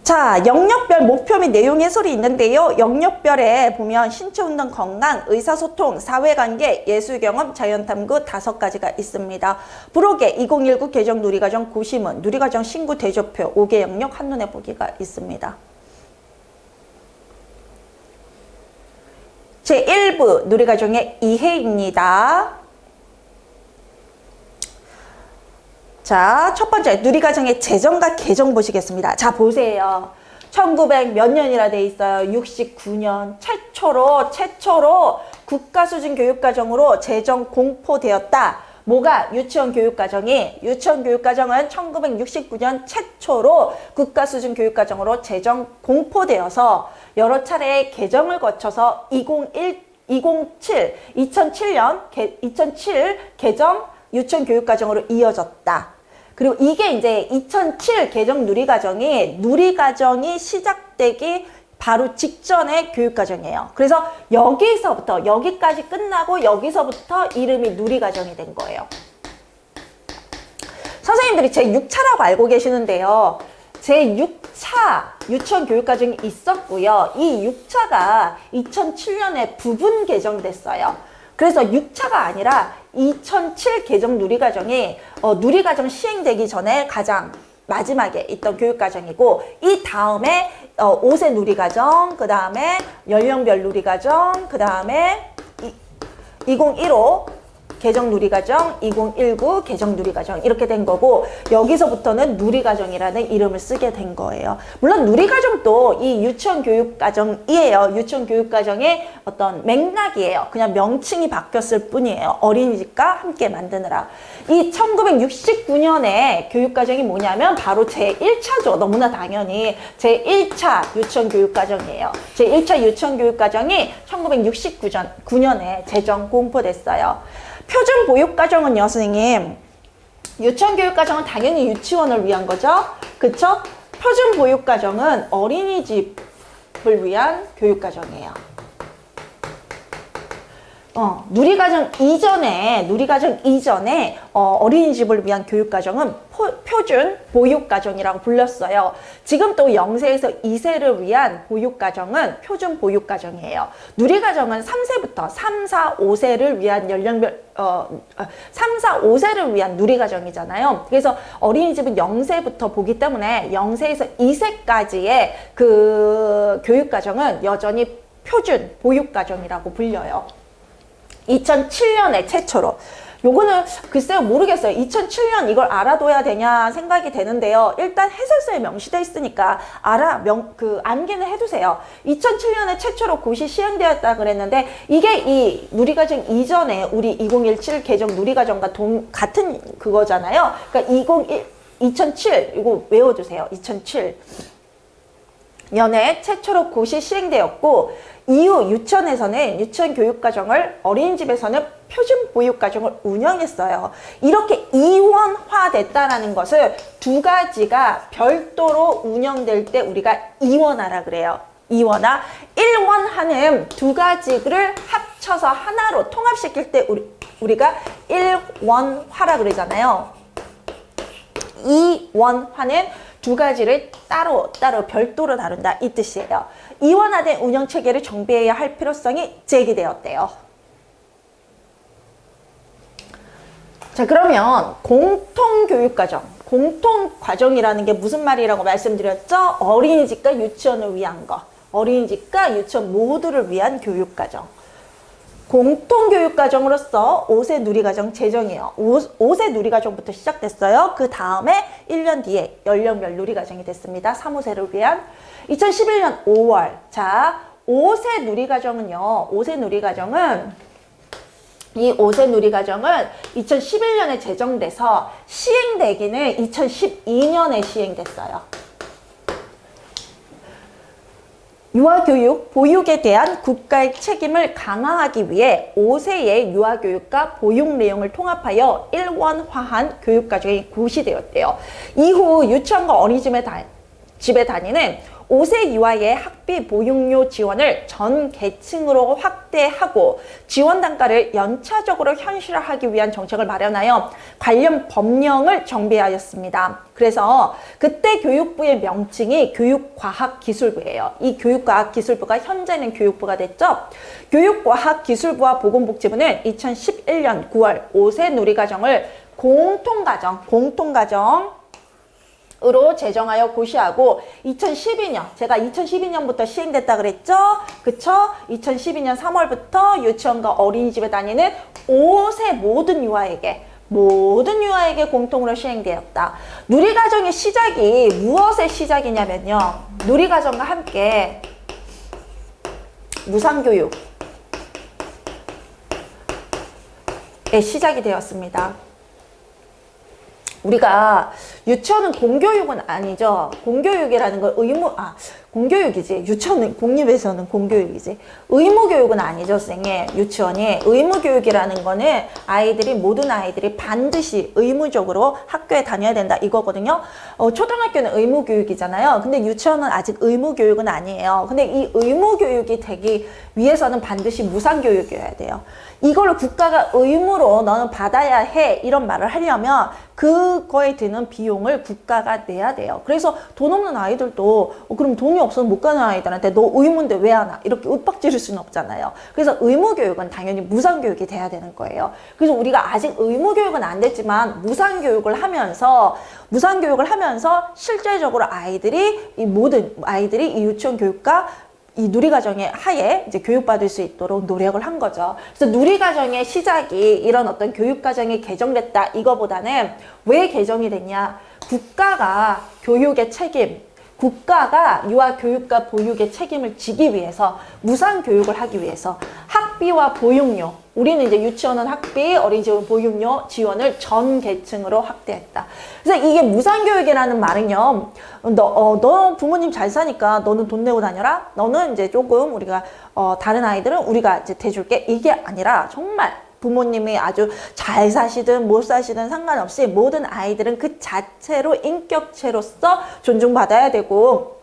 자, 영역별 목표 및 내용 해설이 있는데요. 영역별에 보면 신체운동 건강, 의사소통, 사회관계, 예술경험, 자연탐구 5가지가 있습니다. 부록에 2019 개정 누리과정 고시문, 누리과정 신구 대조표 5개 영역 한눈에 보기가 있습니다. 제1부 누리과정의 이해입니다. 자, 첫 번째 누리과정의 제정과 개정 보시겠습니다. 자, 보세요. 1900 몇 년이라 돼 있어요. 69년 최초로 국가 수준 교육과정으로 제정 공포되었다. 뭐가? 유치원 교육과정은 1969년 최초로 국가 수준 교육과정으로 제정 공포되어서 여러 차례 개정을 거쳐서 2007 개정 유치원 교육과정으로 이어졌다. 그리고 이게 이제 2007 개정 누리과정이 시작되기 바로 직전의 교육과정이에요. 그래서 여기서부터 여기까지 끝나고 여기서부터 이름이 누리과정이 된 거예요. 선생님들이 제6차라고 알고 계시는데요. 제6차 유치원 교육과정이 있었고요. 이 6차가 2007년에 부분 개정됐어요. 그래서 6차가 아니라 2007 개정 누리과정이 누리과정 시행되기 전에 가장 마지막에 있던 교육과정이고, 이 다음에 5세 누리과정, 그 다음에 연령별 누리과정, 그 다음에 2015 개정 누리과정, 2019 개정 누리과정 이렇게 된 거고, 여기서부터는 누리과정이라는 이름을 쓰게 된 거예요. 물론 누리과정도 이 유치원 교육과정이에요. 유치원 교육과정의 어떤 맥락이에요. 그냥 명칭이 바뀌었을 뿐이에요. 어린이집과 함께 만드느라. 이 1969년에 교육과정이 뭐냐면 바로 제1차죠. 너무나 당연히 제1차 유치원 교육과정이에요. 제1차 유치원 교육과정이 1969년에 제정 공포됐어요. 표준 보육과정은요, 선생님, 유치원 교육과정은 당연히 유치원을 위한 거죠. 그쵸? 표준 보육과정은 어린이집을 위한 교육과정이에요. 누리과정 이전에 어린이집을 위한 교육과정은 표준 보육과정이라고 불렸어요. 지금 또 0세에서 2세를 위한 보육과정은 표준 보육과정이에요. 누리과정은 3세부터 3, 4, 5세를 위한 3, 4, 5세를 위한 누리과정이잖아요. 그래서 어린이집은 0세부터 보기 때문에 0세에서 2세까지의 그 교육과정은 여전히 표준 보육과정이라고 불려요. 2007년에 최초로. 요거는 글쎄요, 모르겠어요. 2007년 이걸 알아둬야 되냐 생각이 되는데요. 일단 해설서에 명시되어 있으니까 암기는 해두세요. 2007년에 최초로 고시 시행되었다 그랬는데, 이게 이 누리과정 이전에 우리 2017 개정 누리과정과 같은 그거잖아요. 그러니까 2007 이거 외워두세요. 2007년에 최초로 고시 시행되었고, 이후 유치원 교육과정을 어린이집에서는 표준 보육과정을 운영했어요. 이렇게 이원화됐다라는 것을 두 가지가 별도로 운영될 때 우리가 이원화라 그래요. 이원화. 일원화는 두 가지를 합쳐서 하나로 통합시킬 때 우리가 일원화라 그러잖아요. 이원화는 두 가지를 따로 별도로 다룬다 이 뜻이에요. 이원화된 운영체계를 정비해야 할 필요성이 제기되었대요. 자, 그러면 공통과정이라는 게 무슨 말이라고 말씀드렸죠? 어린이집과 유치원을 위한 거. 어린이집과 유치원 모두를 위한 교육과정. 공통교육과정으로서 5세 누리과정 제정이에요. 5세 누리과정부터 시작됐어요. 그 다음에 1년 뒤에 연령별 누리과정이 됐습니다. 3, 5세를 위한. 2011년 5월. 자, 5세 누리과정은요. 5세 누리과정은 2011년에 제정돼서 시행되기는 2012년에 시행됐어요. 유아교육, 보육에 대한 국가의 책임을 강화하기 위해 5세의 유아교육과 보육 내용을 통합하여 일원화한 교육과정이 고시되었대요. 이후 유치원과 어린이집에 다니는 5세 이하의 학비 보육료 지원을 전 계층으로 확대하고 지원 단가를 연차적으로 현실화하기 위한 정책을 마련하여 관련 법령을 정비하였습니다. 그래서 그때 교육부의 명칭이 교육과학기술부예요. 이 교육과학기술부가 현재는 교육부가 됐죠. 교육과학기술부와 보건복지부는 2011년 9월 5세 누리과정을 공통과정 으로 제정하여 고시하고 2012년, 제가 2012년부터 시행됐다 그랬죠? 그쵸? 2012년 3월부터 유치원과 어린이집에 다니는 5세 모든 유아에게 공통으로 시행되었다. 누리과정의 시작이 무엇의 시작이냐면요. 누리과정과 함께 무상교육의 시작이 되었습니다. 우리가 유치원은 공교육은 아니죠. 공교육이라는 걸 공교육이지. 유치원은 공립에서는 공교육이지. 의무교육은 아니죠, 선생님. 유치원이 의무교육이라는 거는 모든 아이들이 반드시 의무적으로 학교에 다녀야 된다 이거거든요. 초등학교는 의무교육이잖아요. 근데 유치원은 아직 의무교육은 아니에요. 근데 이 의무교육이 되기 위해서는 반드시 무상교육이어야 돼요. 이걸 국가가 의무로 너는 받아야 해 이런 말을 하려면 그거에 드는 비용을 국가가 내야 돼요. 그래서 돈 없는 아이들도 그럼 돈이 없어서 못 가는 아이들한테 너 의무인데 왜 안 와? 이렇게 윽박지를 수는 없잖아요. 그래서 의무교육은 당연히 무상교육이 돼야 되는 거예요. 그래서 우리가 아직 의무교육은 안 됐지만 무상교육을 하면서 실제적으로 모든 아이들이 이 유치원 교육과 이 누리과정의 하에 이제 교육받을 수 있도록 노력을 한 거죠. 그래서 누리과정의 시작이 이런 어떤 교육과정이 개정됐다 이거보다는 왜 개정이 됐냐? 국가가 유아교육과 보육의 책임을 지기 위해서 무상교육을 하기 위해서 학비와 보육료, 우리는 이제 유치원은 학비, 어린이집은 보육료 지원을 전 계층으로 확대했다. 그래서 이게 무상교육이라는 말은요, 너 부모님 잘 사니까 너는 돈 내고 다녀라. 너는 이제 조금 다른 아이들은 우리가 이제 대줄게. 이게 아니라 정말 부모님이 아주 잘 사시든 못 사시든 상관없이 모든 아이들은 그 자체로 인격체로서 존중받아야 되고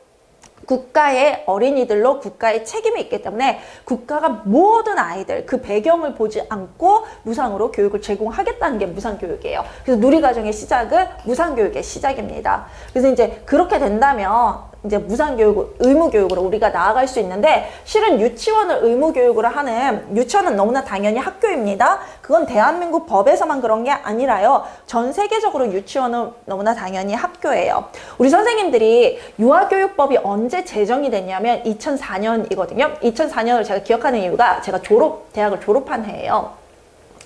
국가의 어린이들로 국가의 책임이 있기 때문에 국가가 모든 아이들 그 배경을 보지 않고 무상으로 교육을 제공하겠다는 게 무상교육이에요. 그래서 누리과정의 시작은 무상교육의 시작입니다. 그래서 이제 그렇게 된다면 이제 무상교육, 의무교육으로 우리가 나아갈 수 있는데 실은 유치원을 의무교육으로 하는 유치원은 너무나 당연히 학교입니다. 그건 대한민국 법에서만 그런 게 아니라요. 전 세계적으로 유치원은 너무나 당연히 학교예요. 우리 선생님들이 유아교육법이 언제 제정이 됐냐면 2004년이거든요. 2004년을 제가 기억하는 이유가 제가 대학을 졸업한 해예요.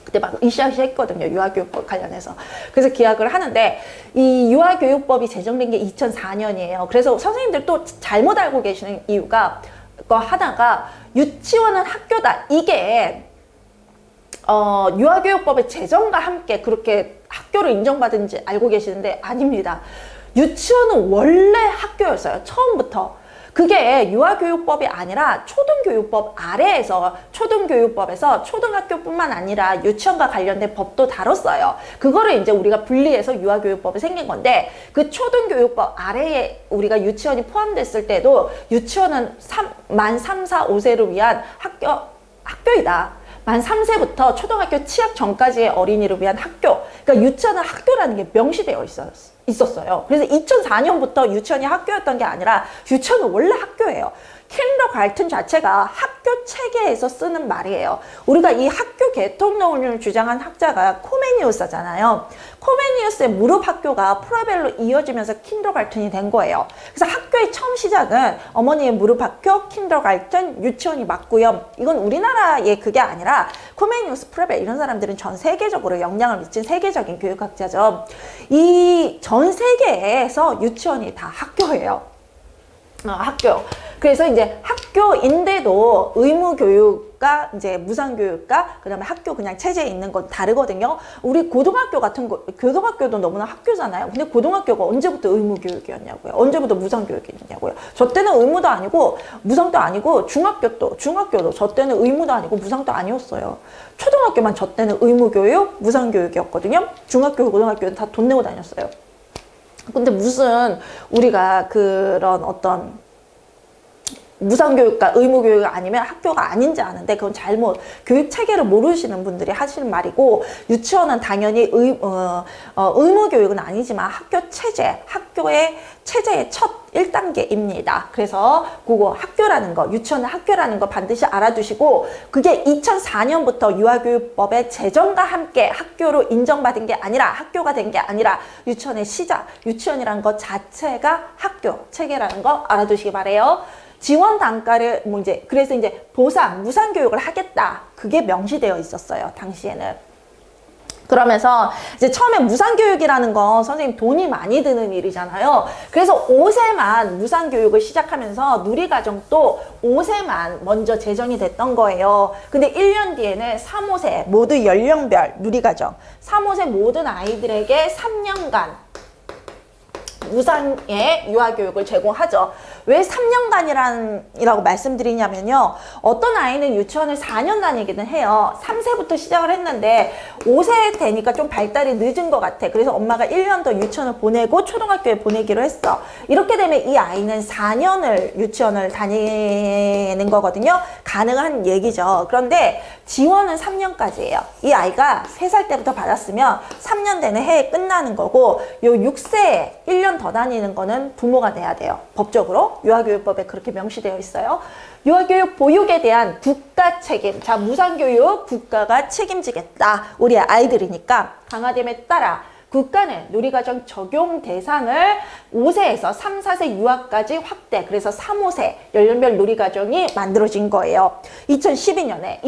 그때 막 으쌰으쌰 했거든요. 유아교육법 관련해서. 그래서 기억을 하는데 이 유아교육법이 제정된 게 2004년이에요. 그래서 선생님들 또 잘못 알고 계시는 이유가 하나가 유치원은 학교다. 이게 유아교육법의 제정과 함께 그렇게 학교로 인정받은지 알고 계시는데 아닙니다. 유치원은 원래 학교였어요. 처음부터. 그게 유아교육법이 아니라 초등교육법 아래에서 초등교육법에서 초등학교뿐만 아니라 유치원과 관련된 법도 다뤘어요. 그거를 이제 우리가 분리해서 유아교육법이 생긴 건데 그 초등교육법 아래에 우리가 유치원이 포함됐을 때도 유치원은 만 3, 4, 5세를 위한 학교이다. 만 3세부터 초등학교 취학 전까지의 어린이를 위한 학교. 그러니까 유치원은 학교라는 게 명시되어 있었어요. 그래서 2004년부터 유치원이 학교였던 게 아니라 유치원은 원래 학교예요. 킨더가르튼 자체가 학교 체계에서 쓰는 말이에요. 우리가 이 학교 개통론을 주장한 학자가 코메니우스잖아요. 코메니우스의 무릎 학교가 프라벨로 이어지면서 킨더가르튼이 된 거예요. 그래서 학교의 처음 시작은 어머니의 무릎 학교, 킨더가르튼, 유치원이 맞고요. 이건 우리나라의 그게 아니라 코메니우스, 프라벨 이런 사람들은 전 세계적으로 영향을 미친 세계적인 교육학자죠. 이 전 세계에서 유치원이 다 학교예요. 학교. 그래서 이제 학교인데도 의무교육과 이제 무상교육과 그다음에 학교 그냥 체제에 있는 건 다르거든요. 우리 고등학교 같은 거, 고등학교도 너무나 학교잖아요. 근데 고등학교가 언제부터 의무교육이었냐고요. 언제부터 무상교육이었냐고요. 저 때는 의무도 아니고 무상도 아니고 중학교도 저 때는 의무도 아니고 무상도 아니었어요. 초등학교만 저 때는 의무교육, 무상교육이었거든요. 중학교, 고등학교는 다 돈 내고 다녔어요. 근데 무슨 우리가 그런 어떤 무상교육과 의무교육 아니면 학교가 아닌지 아는데 그건 잘못 교육 체계를 모르시는 분들이 하시는 말이고 유치원은 당연히 의무교육은 아니지만 학교 체제, 학교의 체제의 첫 1단계입니다. 그래서 그거 학교라는 거, 유치원은 학교라는 거 반드시 알아두시고 그게 2004년부터 유아교육법의 제정과 함께 학교로 인정받은 게 아니라 학교가 된 게 아니라 유치원의 시작, 유치원이라는 것 자체가 학교 체계라는 거 알아두시기 바래요. 지원 단가를 그래서 이제 보상, 무상교육을 하겠다. 그게 명시되어 있었어요. 당시에는. 그러면서 이제 처음에 무상교육이라는 건 선생님 돈이 많이 드는 일이잖아요. 그래서 5세만 무상교육을 시작하면서 누리과정도 5세만 먼저 제정이 됐던 거예요. 근데 1년 뒤에는 3, 5세 모두 연령별 누리과정, 3, 5세 모든 아이들에게 3년간 무상의 유아교육을 제공하죠. 왜 3년간이라고 말씀드리냐면요. 어떤 아이는 유치원을 4년 다니기는 해요. 3세부터 시작을 했는데 5세 되니까 좀 발달이 늦은 것 같아. 그래서 엄마가 1년 더 유치원을 보내고 초등학교에 보내기로 했어. 이렇게 되면 이 아이는 4년을 유치원을 다니는 거거든요. 가능한 얘기죠. 그런데 지원은 3년까지예요. 이 아이가 3살 때부터 받았으면 3년 되는 해에 끝나는 거고, 요 6세에 1년 더 다니는 거는 부모가 내야 돼요. 법적으로 유아교육법에 그렇게 명시되어 있어요. 유아교육 보육에 대한 국가 책임. 자, 무상교육 국가가 책임지겠다. 우리 아이들이니까 강화됨에 따라 국가는 누리과정 적용 대상을 5세에서 3, 4세 유아까지 확대. 그래서 3, 5세 연령별 누리과정이 만들어진 거예요. 2012년에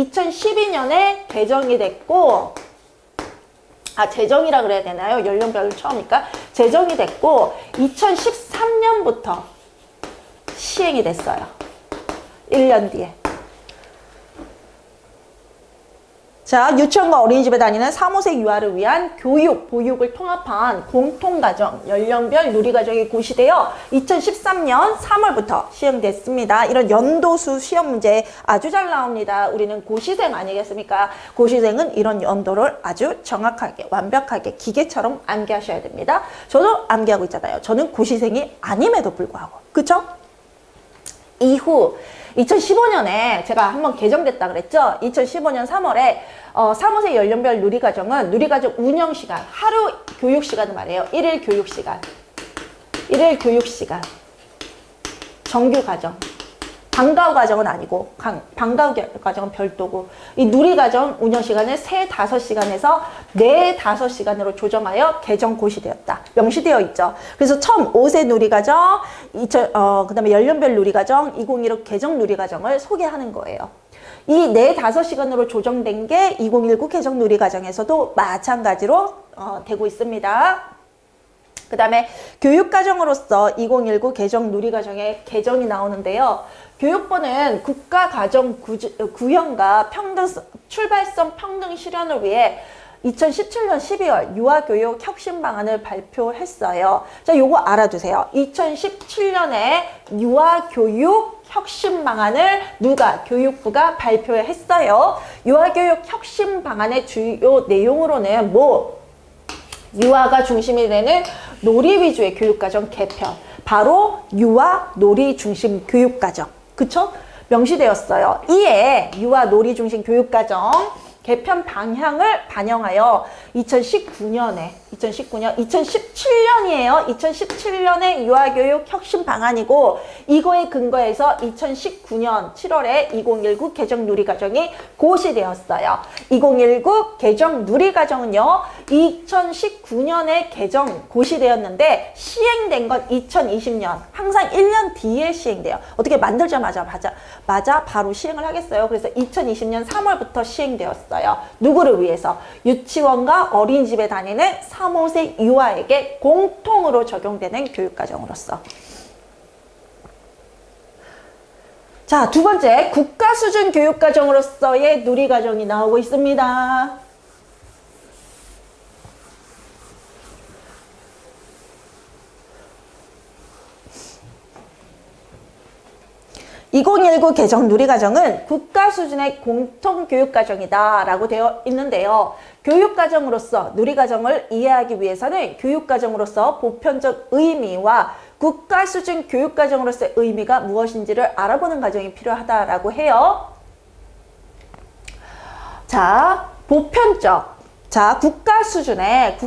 개정이 됐고, 제정이라 그래야 되나요? 연령별로 처음이니까 제정이 됐고 2013년부터 시행이 됐어요. 1년 뒤에. 자, 유치원과 어린이집에 다니는 3, 5세 유아를 위한 교육, 보육을 통합한 공통과정, 연령별 누리과정이 고시되어 2013년 3월부터 시행됐습니다. 이런 연도수 시험 문제 아주 잘 나옵니다. 우리는 고시생 아니겠습니까? 고시생은 이런 연도를 아주 정확하게, 완벽하게 기계처럼 암기하셔야 됩니다. 저도 암기하고 있잖아요. 저는 고시생이 아님에도 불구하고. 그쵸? 이후 2015년에 제가 한번 개정됐다 그랬죠? 2015년 3월에 3, 5세 연령별 누리과정은 누리과정 운영시간, 하루 교육시간을 말해요. 1일 교육시간, 정규과정, 방과후 과정은 아니고 방과후 과정은 별도고, 이 누리과정 운영시간을 3, 5시간에서 4, 5시간으로 조정하여 개정 고시되었다. 명시되어 있죠. 그래서 처음 5세 누리과정, 그 다음에 연령별 누리과정, 2016 개정 누리과정을 소개하는 거예요. 이 4, 5시간으로 조정된 게 2019 개정 누리과정에서도 마찬가지로 되고 있습니다. 그 다음에 교육과정으로서 2019 개정 누리과정에 개정이 나오는데요. 교육부는 국가과정 구현과 출발성 평등 실현을 위해 2017년 12월 유아교육 혁신 방안을 발표했어요. 자, 요거 알아두세요. 2017년에 유아교육 혁신 방안을 누가? 교육부가 발표했어요. 유아교육 혁신 방안의 주요 내용으로는 유아가 중심이 되는 놀이 위주의 교육과정 개편. 바로 유아 놀이 중심 교육과정. 그쵸? 명시되었어요. 이에 유아 놀이 중심 교육과정 개편 방향을 반영하여 2017년이에요. 2017년의 유아교육 혁신 방안이고, 이거에 근거해서 2019년 7월에 2019 개정 누리과정이 고시되었어요. 2019 개정 누리과정은요, 2019년에 개정 고시되었는데 시행된 건 2020년, 항상 1년 뒤에 시행돼요. 어떻게 만들자마자 바로 시행을 하겠어요. 그래서 2020년 3월부터 시행되었어요. 누구를 위해서? 유치원과 어린이집에 다니는 3, 5세 유아에게 공통으로 적용되는 교육과정으로서. 자, 두 번째, 국가 수준 교육과정으로서의 누리과정이 나오고 있습니다. 2019 개정 누리과정은 국가 수준의 공통교육과정이다 라고 되어 있는데요. 교육과정으로서 누리과정을 이해하기 위해서는 교육과정으로서 보편적 의미와 국가 수준 교육과정으로서의 의미가 무엇인지를 알아보는 과정이 필요하다라고 해요. 자, 보편적. 자, 국가 수준의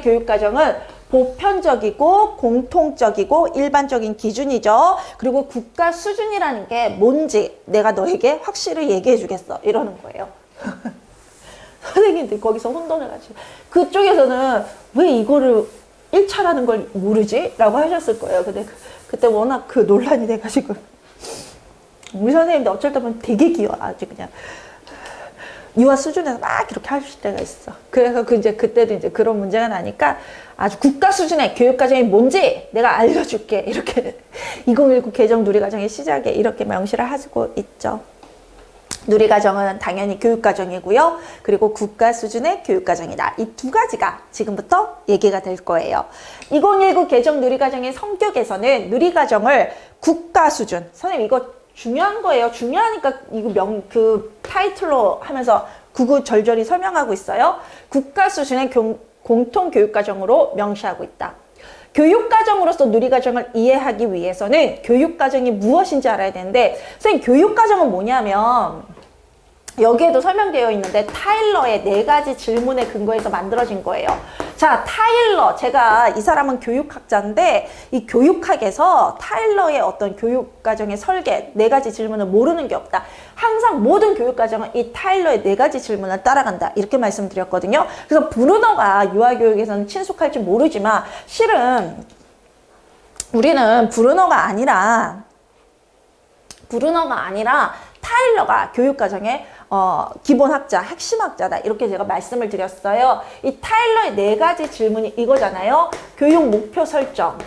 교육과정은 보편적이고 공통적이고 일반적인 기준이죠. 그리고 국가 수준이라는 게 뭔지 내가 너에게 확실히 얘기해 주겠어. 이러는 거예요. 선생님들 거기서 혼돈해가지고 그쪽에서는 왜 이거를 1차라는 걸 모르지? 라고 하셨을 거예요. 근데 그때 워낙 논란이 돼가지고 우리 선생님들 어쩔 때 보면 되게 귀여워. 아주 그냥 유아 수준에서 막 이렇게 하실 때가 있어. 그래서 그때도 이제 그런 문제가 나니까 아주 국가 수준의 교육과정이 뭔지 내가 알려줄게. 이렇게 2019 개정 누리과정의 시작에 이렇게 명시를 하고 있죠. 누리과정은 당연히 교육과정이고요. 그리고 국가 수준의 교육과정이다. 이 두 가지가 지금부터 얘기가 될 거예요. 2019 개정 누리과정의 성격에서는 누리과정을 국가 수준. 선생님 이거 중요한 거예요. 중요하니까 이거 타이틀로 하면서 구구절절히 설명하고 있어요. 국가 수준의 공통교육과정으로 명시하고 있다. 교육과정으로서 누리과정을 이해하기 위해서는 교육과정이 무엇인지 알아야 되는데, 선생님 교육과정은 뭐냐면 여기에도 설명되어 있는데 타일러의 4가지 질문에 근거해서 만들어진 거예요. 자, 타일러, 제가 이 사람은 교육학자인데 이 교육학에서 타일러의 어떤 교육과정의 설계 4가지 질문을 모르는 게 없다. 항상 모든 교육과정은 이 타일러의 4가지 질문을 따라간다. 이렇게 말씀드렸거든요. 그래서 브루너가 유아교육에서는 친숙할지 모르지만 실은 우리는 브루너가 아니라 타일러가 교육과정의 기본학자, 핵심학자다. 이렇게 제가 말씀을 드렸어요. 이 타일러의 4가지 질문이 이거잖아요. 교육 목표 설정.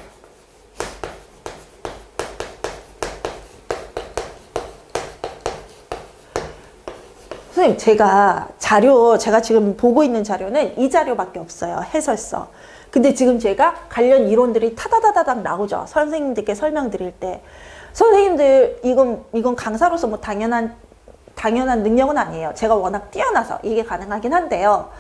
선생님, 제가 지금 보고 있는 자료는 이 자료밖에 없어요. 해설서. 근데 지금 제가 관련 이론들이 타다다다닥 나오죠. 선생님들께 설명드릴 때. 선생님들, 이건 강사로서 뭐 당연한 능력은 아니에요. 제가 워낙 뛰어나서 이게 가능하긴 한데요.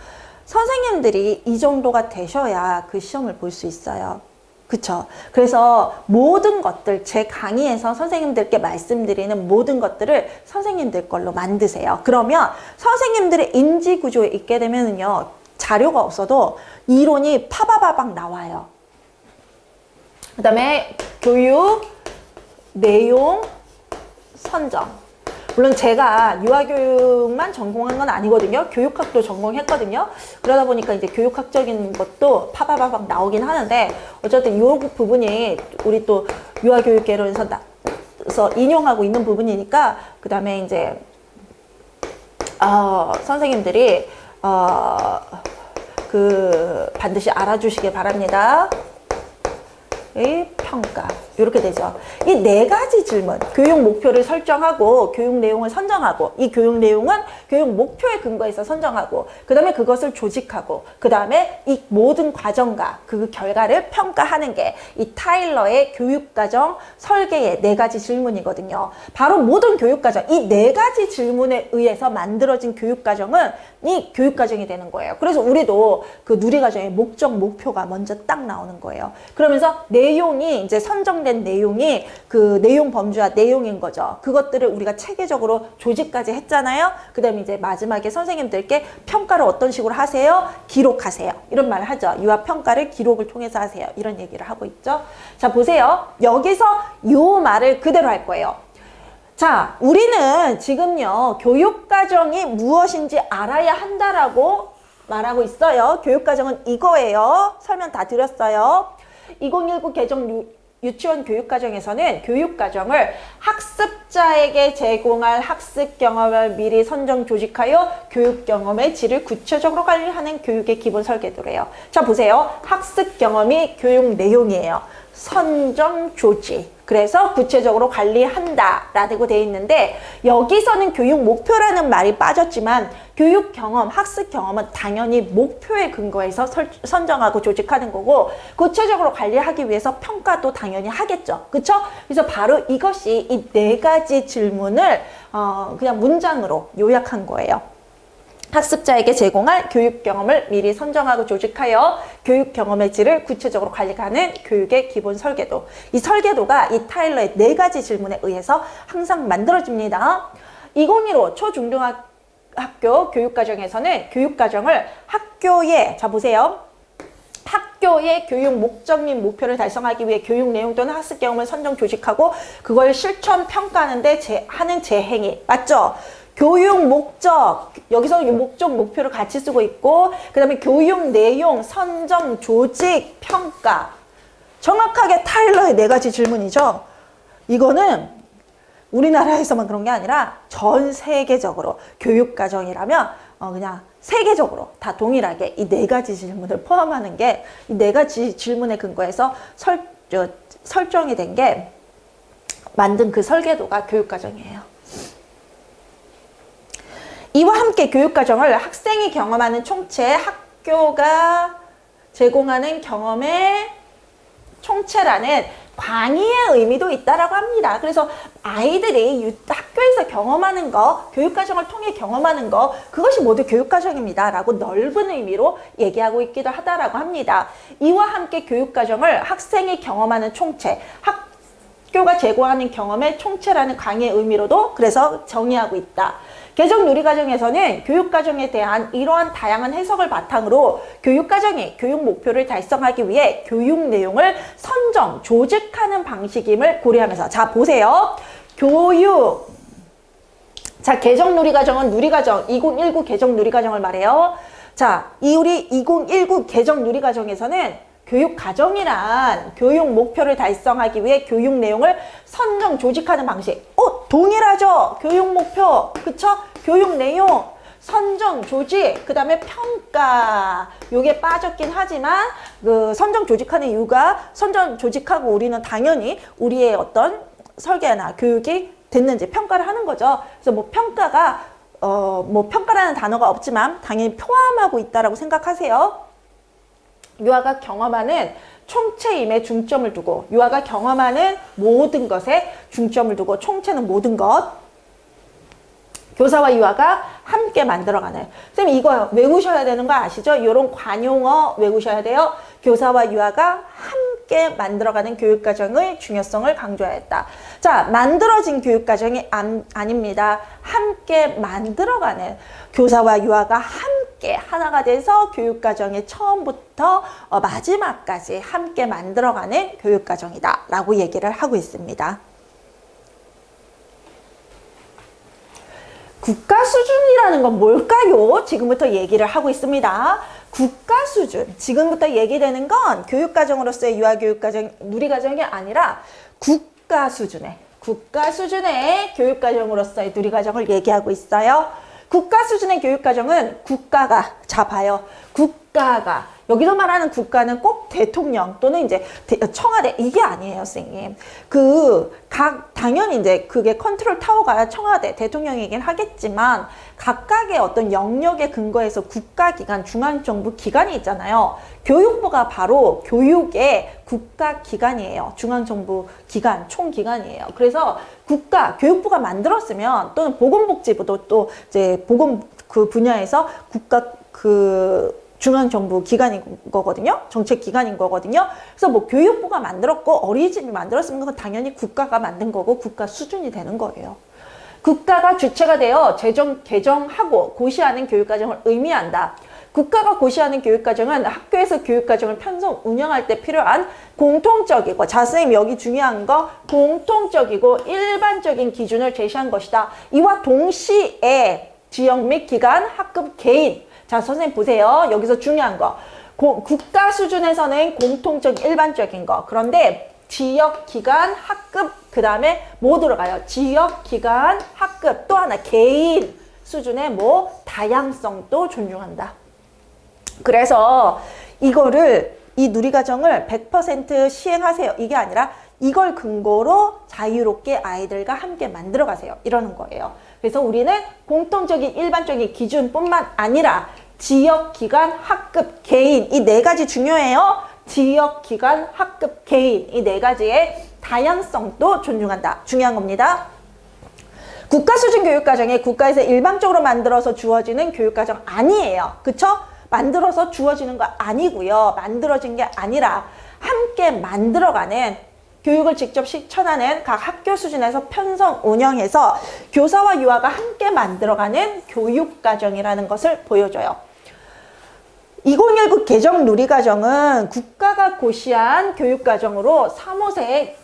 선생님들이 이 정도가 되셔야 그 시험을 볼 수 있어요. 그쵸? 그래서 모든 것들, 제 강의에서 선생님들께 말씀드리는 모든 것들을 선생님들 걸로 만드세요. 그러면 선생님들의 인지 구조에 있게 되면은요, 자료가 없어도 이론이 파바바박 나와요. 그 다음에 교육, 내용, 선정. 물론 제가 유아교육만 전공한 건 아니거든요. 교육학도 전공했거든요. 그러다 보니까 이제 교육학적인 것도 파바바박 나오긴 하는데, 어쨌든 이 부분이 우리 또 유아교육개론에서 인용하고 있는 부분이니까, 그 다음에 이제 선생님들이 반드시 알아주시길 바랍니다. 평가. 이렇게 되죠. 이 4가지 질문, 교육 목표를 설정하고 교육 내용을 선정하고, 이 교육 내용은 교육 목표에 근거해서 선정하고, 그 다음에 그것을 조직하고, 그 다음에 이 모든 과정과 그 결과를 평가하는 게 이 타일러의 교육과정 설계의 4가지 질문이거든요. 바로 모든 교육과정, 이 4가지 질문에 의해서 만들어진 교육과정은 이 교육과정이 되는 거예요. 그래서 우리도 그 누리과정의 목적, 목표가 먼저 딱 나오는 거예요. 그러면서 내용이 이제 선정된 내용이 그 내용 범주와 내용인 거죠. 그것들을 우리가 체계적으로 조직까지 했잖아요. 그 다음에 이제 마지막에 선생님들께 평가를 어떤 식으로 하세요? 기록하세요. 이런 말을 하죠. 유아 평가를 기록을 통해서 하세요. 이런 얘기를 하고 있죠. 자, 보세요. 여기서 요 말을 그대로 할 거예요. 자, 우리는 지금요, 교육과정이 무엇인지 알아야 한다라고 말하고 있어요. 교육과정은 이거예요. 설명 다 드렸어요. 2019 개정 유치원 교육과정에서는 교육과정을 학습자에게 제공할 학습 경험을 미리 선정 조직하여 교육 경험의 질을 구체적으로 관리하는 교육의 기본 설계도래요. 자, 보세요. 학습 경험이 교육 내용이에요. 선정 조직. 그래서 구체적으로 관리한다 라고 되어 있는데, 여기서는 교육 목표라는 말이 빠졌지만 교육 경험, 학습 경험은 당연히 목표에 근거해서 선정하고 조직하는 거고, 구체적으로 관리하기 위해서 평가도 당연히 하겠죠. 그쵸? 그래서 바로 이것이 이 4가지 질문을 그냥 문장으로 요약한 거예요. 학습자에게 제공할 교육 경험을 미리 선정하고 조직하여 교육 경험의 질을 구체적으로 관리하는 교육의 기본 설계도. 이 설계도가 이 타일러의 4가지 질문에 의해서 항상 만들어집니다. 2015 초중등학교 교육과정에서는 교육과정을 학교에, 자 보세요. 학교의 교육 목적 및 목표를 달성하기 위해 교육 내용 또는 학습 경험을 선정 조직하고 그걸 실천 평가하는데 하는 재행위. 맞죠? 교육 목적, 여기서 목적, 목표를 같이 쓰고 있고, 그 다음에 교육 내용, 선정, 조직, 평가. 정확하게 타일러의 4가지 질문이죠. 이거는 우리나라에서만 그런 게 아니라 전 세계적으로 교육과정이라면 그냥 세계적으로 다 동일하게 이 네 가지 질문을 포함하는 게 이 네 가지 질문에 근거해서 설정이 된 게 만든 그 설계도가 교육과정이에요. 이와 함께 교육과정을 학생이 경험하는 총체, 학교가 제공하는 경험의 총체라는 광의의 의미도 있다라고 합니다. 그래서 아이들이 학교에서 경험하는 거, 교육과정을 통해 경험하는 거, 그것이 모두 교육과정입니다 라고 넓은 의미로 얘기하고 있기도 하다라고 합니다. 이와 함께 교육과정을 학생이 경험하는 총체, 학교가 제공하는 경험의 총체라는 광의의 의미로도 그래서 정의하고 있다. 개정 누리과정에서는 교육과정에 대한 이러한 다양한 해석을 바탕으로 교육과정이 교육 목표를 달성하기 위해 교육 내용을 선정, 조직하는 방식임을 고려하면서 자 보세요. 자 개정 누리과정은 누리과정 2019 개정 누리과정을 말해요. 자 우리 2019 개정 누리과정에서는 교육과정이란 교육 목표를 달성하기 위해 교육 내용을 선정, 조직하는 방식. 동일하죠? 교육 목표, 그쵸? 교육 내용, 선정, 조직, 그 다음에 평가. 요게 빠졌긴 하지만 그 선정, 조직하는 이유가 선정, 조직하고 우리는 당연히 우리의 어떤 설계나 교육이 됐는지 평가를 하는 거죠. 그래서 뭐 평가가 뭐 평가라는 단어가 없지만 당연히 포함하고 있다라고 생각하세요. 유아가 경험하는 총체임에 중점을 두고 유아가 경험하는 모든 것에 중점을 두고 총체는 모든 것 교사와 유아가 함께 만들어가는 선생님 이거 외우셔야 되는 거 아시죠? 이런 관용어 외우셔야 돼요. 교사와 유아가 함께 만들어가는 교육과정의 중요성을 강조하였다. 자, 만들어진 교육과정이 아닙니다. 함께 만들어가는 교사와 유아가 함께 하나가 돼서 교육과정의 처음부터 마지막까지 함께 만들어가는 교육과정이다 라고 얘기를 하고 있습니다. 국가 수준이라는 건 뭘까요? 지금부터 얘기를 하고 있습니다. 국가 수준, 지금부터 얘기되는 건 교육과정으로서의 유아교육과정, 누리과정이 아니라 국가 수준의 교육과정으로서의 누리과정을 얘기하고 있어요. 국가 수준의 교육과정은 국가가, 자 봐요. 국가가, 여기서 말하는 국가는 꼭 대통령 또는 이제 청와대 이게 아니에요, 선생님. 당연히 이제 그게 컨트롤 타워가 청와대, 대통령이긴 하겠지만 각각의 어떤 영역에 근거해서 국가기관, 중앙정부 기관이 있잖아요. 교육부가 바로 교육의 국가기관이에요. 중앙정부 기관, 총기관이에요. 그래서 교육부가 만들었으면 또는 보건복지부도 또 이제 보건 그 분야에서 중앙정부 기관인 거거든요. 정책 기관인 거거든요. 그래서 뭐 교육부가 만들었고 어린이집이 만들었으면 그건 당연히 국가가 만든 거고 국가 수준이 되는 거예요. 국가가 주체가 되어 개정하고 고시하는 교육과정을 의미한다. 국가가 고시하는 교육과정은 학교에서 교육과정을 편성 운영할 때 필요한 공통적이고, 자 선생님 여기 중요한 거 공통적이고 일반적인 기준을 제시한 것이다. 이와 동시에 지역 및 기관, 학급, 개인, 자 선생님 보세요. 여기서 중요한 거 국가 수준에서는 공통적 일반적인 거, 그런데 지역, 기관, 학급, 그 다음에 뭐 들어가요? 지역, 기관, 학급, 또 하나 개인 수준의 뭐 다양성도 존중한다. 그래서 이 누리과정을 100% 시행하세요. 이게 아니라 이걸 근거로 자유롭게 아이들과 함께 만들어 가세요. 이러는 거예요. 그래서 우리는 공통적인 일반적인 기준뿐만 아니라 지역, 기관, 학급, 개인 이 네 가지 중요해요. 지역, 기관, 학급, 개인 이 네 가지의 다양성도 존중한다. 중요한 겁니다. 국가 수준 교육과정이 국가에서 일방적으로 만들어서 주어지는 교육과정 아니에요. 그쵸? 만들어서 주어지는 거 아니고요. 만들어진 게 아니라 함께 만들어가는 교육을 직접 실천하는 각 학교 수준에서 편성 운영해서 교사와 유아가 함께 만들어가는 교육과정이라는 것을 보여줘요. 2019 개정 누리과정은 국가가 고시한 교육과정으로 3호세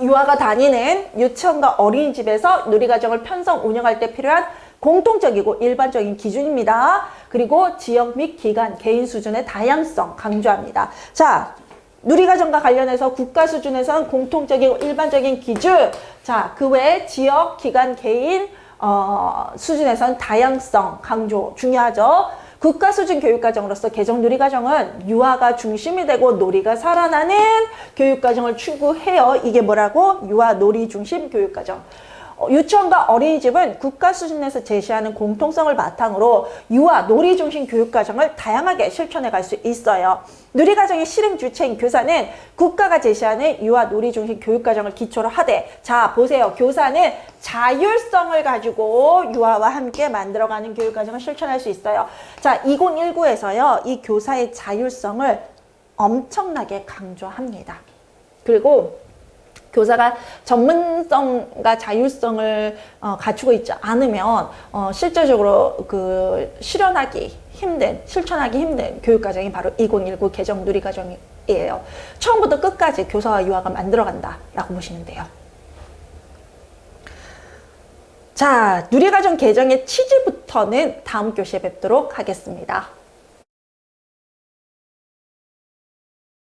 유아가 다니는 유치원과 어린이집에서 누리과정을 편성 운영할 때 필요한 공통적이고 일반적인 기준입니다. 그리고 지역 및 기관, 개인 수준의 다양성 강조합니다. 자, 누리과정과 관련해서 국가 수준에서는 공통적이고 일반적인 기준, 자, 그 외에 지역, 기관, 개인 수준에서는 다양성 강조 중요하죠. 국가 수준 교육과정으로서 개정 누리과정은 유아가 중심이 되고 놀이가 살아나는 교육과정을 추구해요. 이게 뭐라고? 유아 놀이 중심 교육과정. 유치원과 어린이집은 국가 수준에서 제시하는 공통성을 바탕으로 유아 놀이 중심 교육과정을 다양하게 실천해 갈 수 있어요. 누리과정의 실행 주체인 교사는 국가가 제시하는 유아 놀이 중심 교육과정을 기초로 하되, 자 보세요. 교사는 자율성을 가지고 유아와 함께 만들어가는 교육과정을 실천할 수 있어요. 자, 2019에서요. 이 교사의 자율성을 엄청나게 강조합니다. 그리고 교사가 전문성과 자율성을 갖추고 있지 않으면 실질적으로 그 실천하기 힘든 교육과정이 바로 2019 개정 누리과정이에요. 처음부터 끝까지 교사와 유아가 만들어간다라고 보시면 돼요. 자, 누리과정 개정의 취지부터는 다음 교시에 뵙도록 하겠습니다.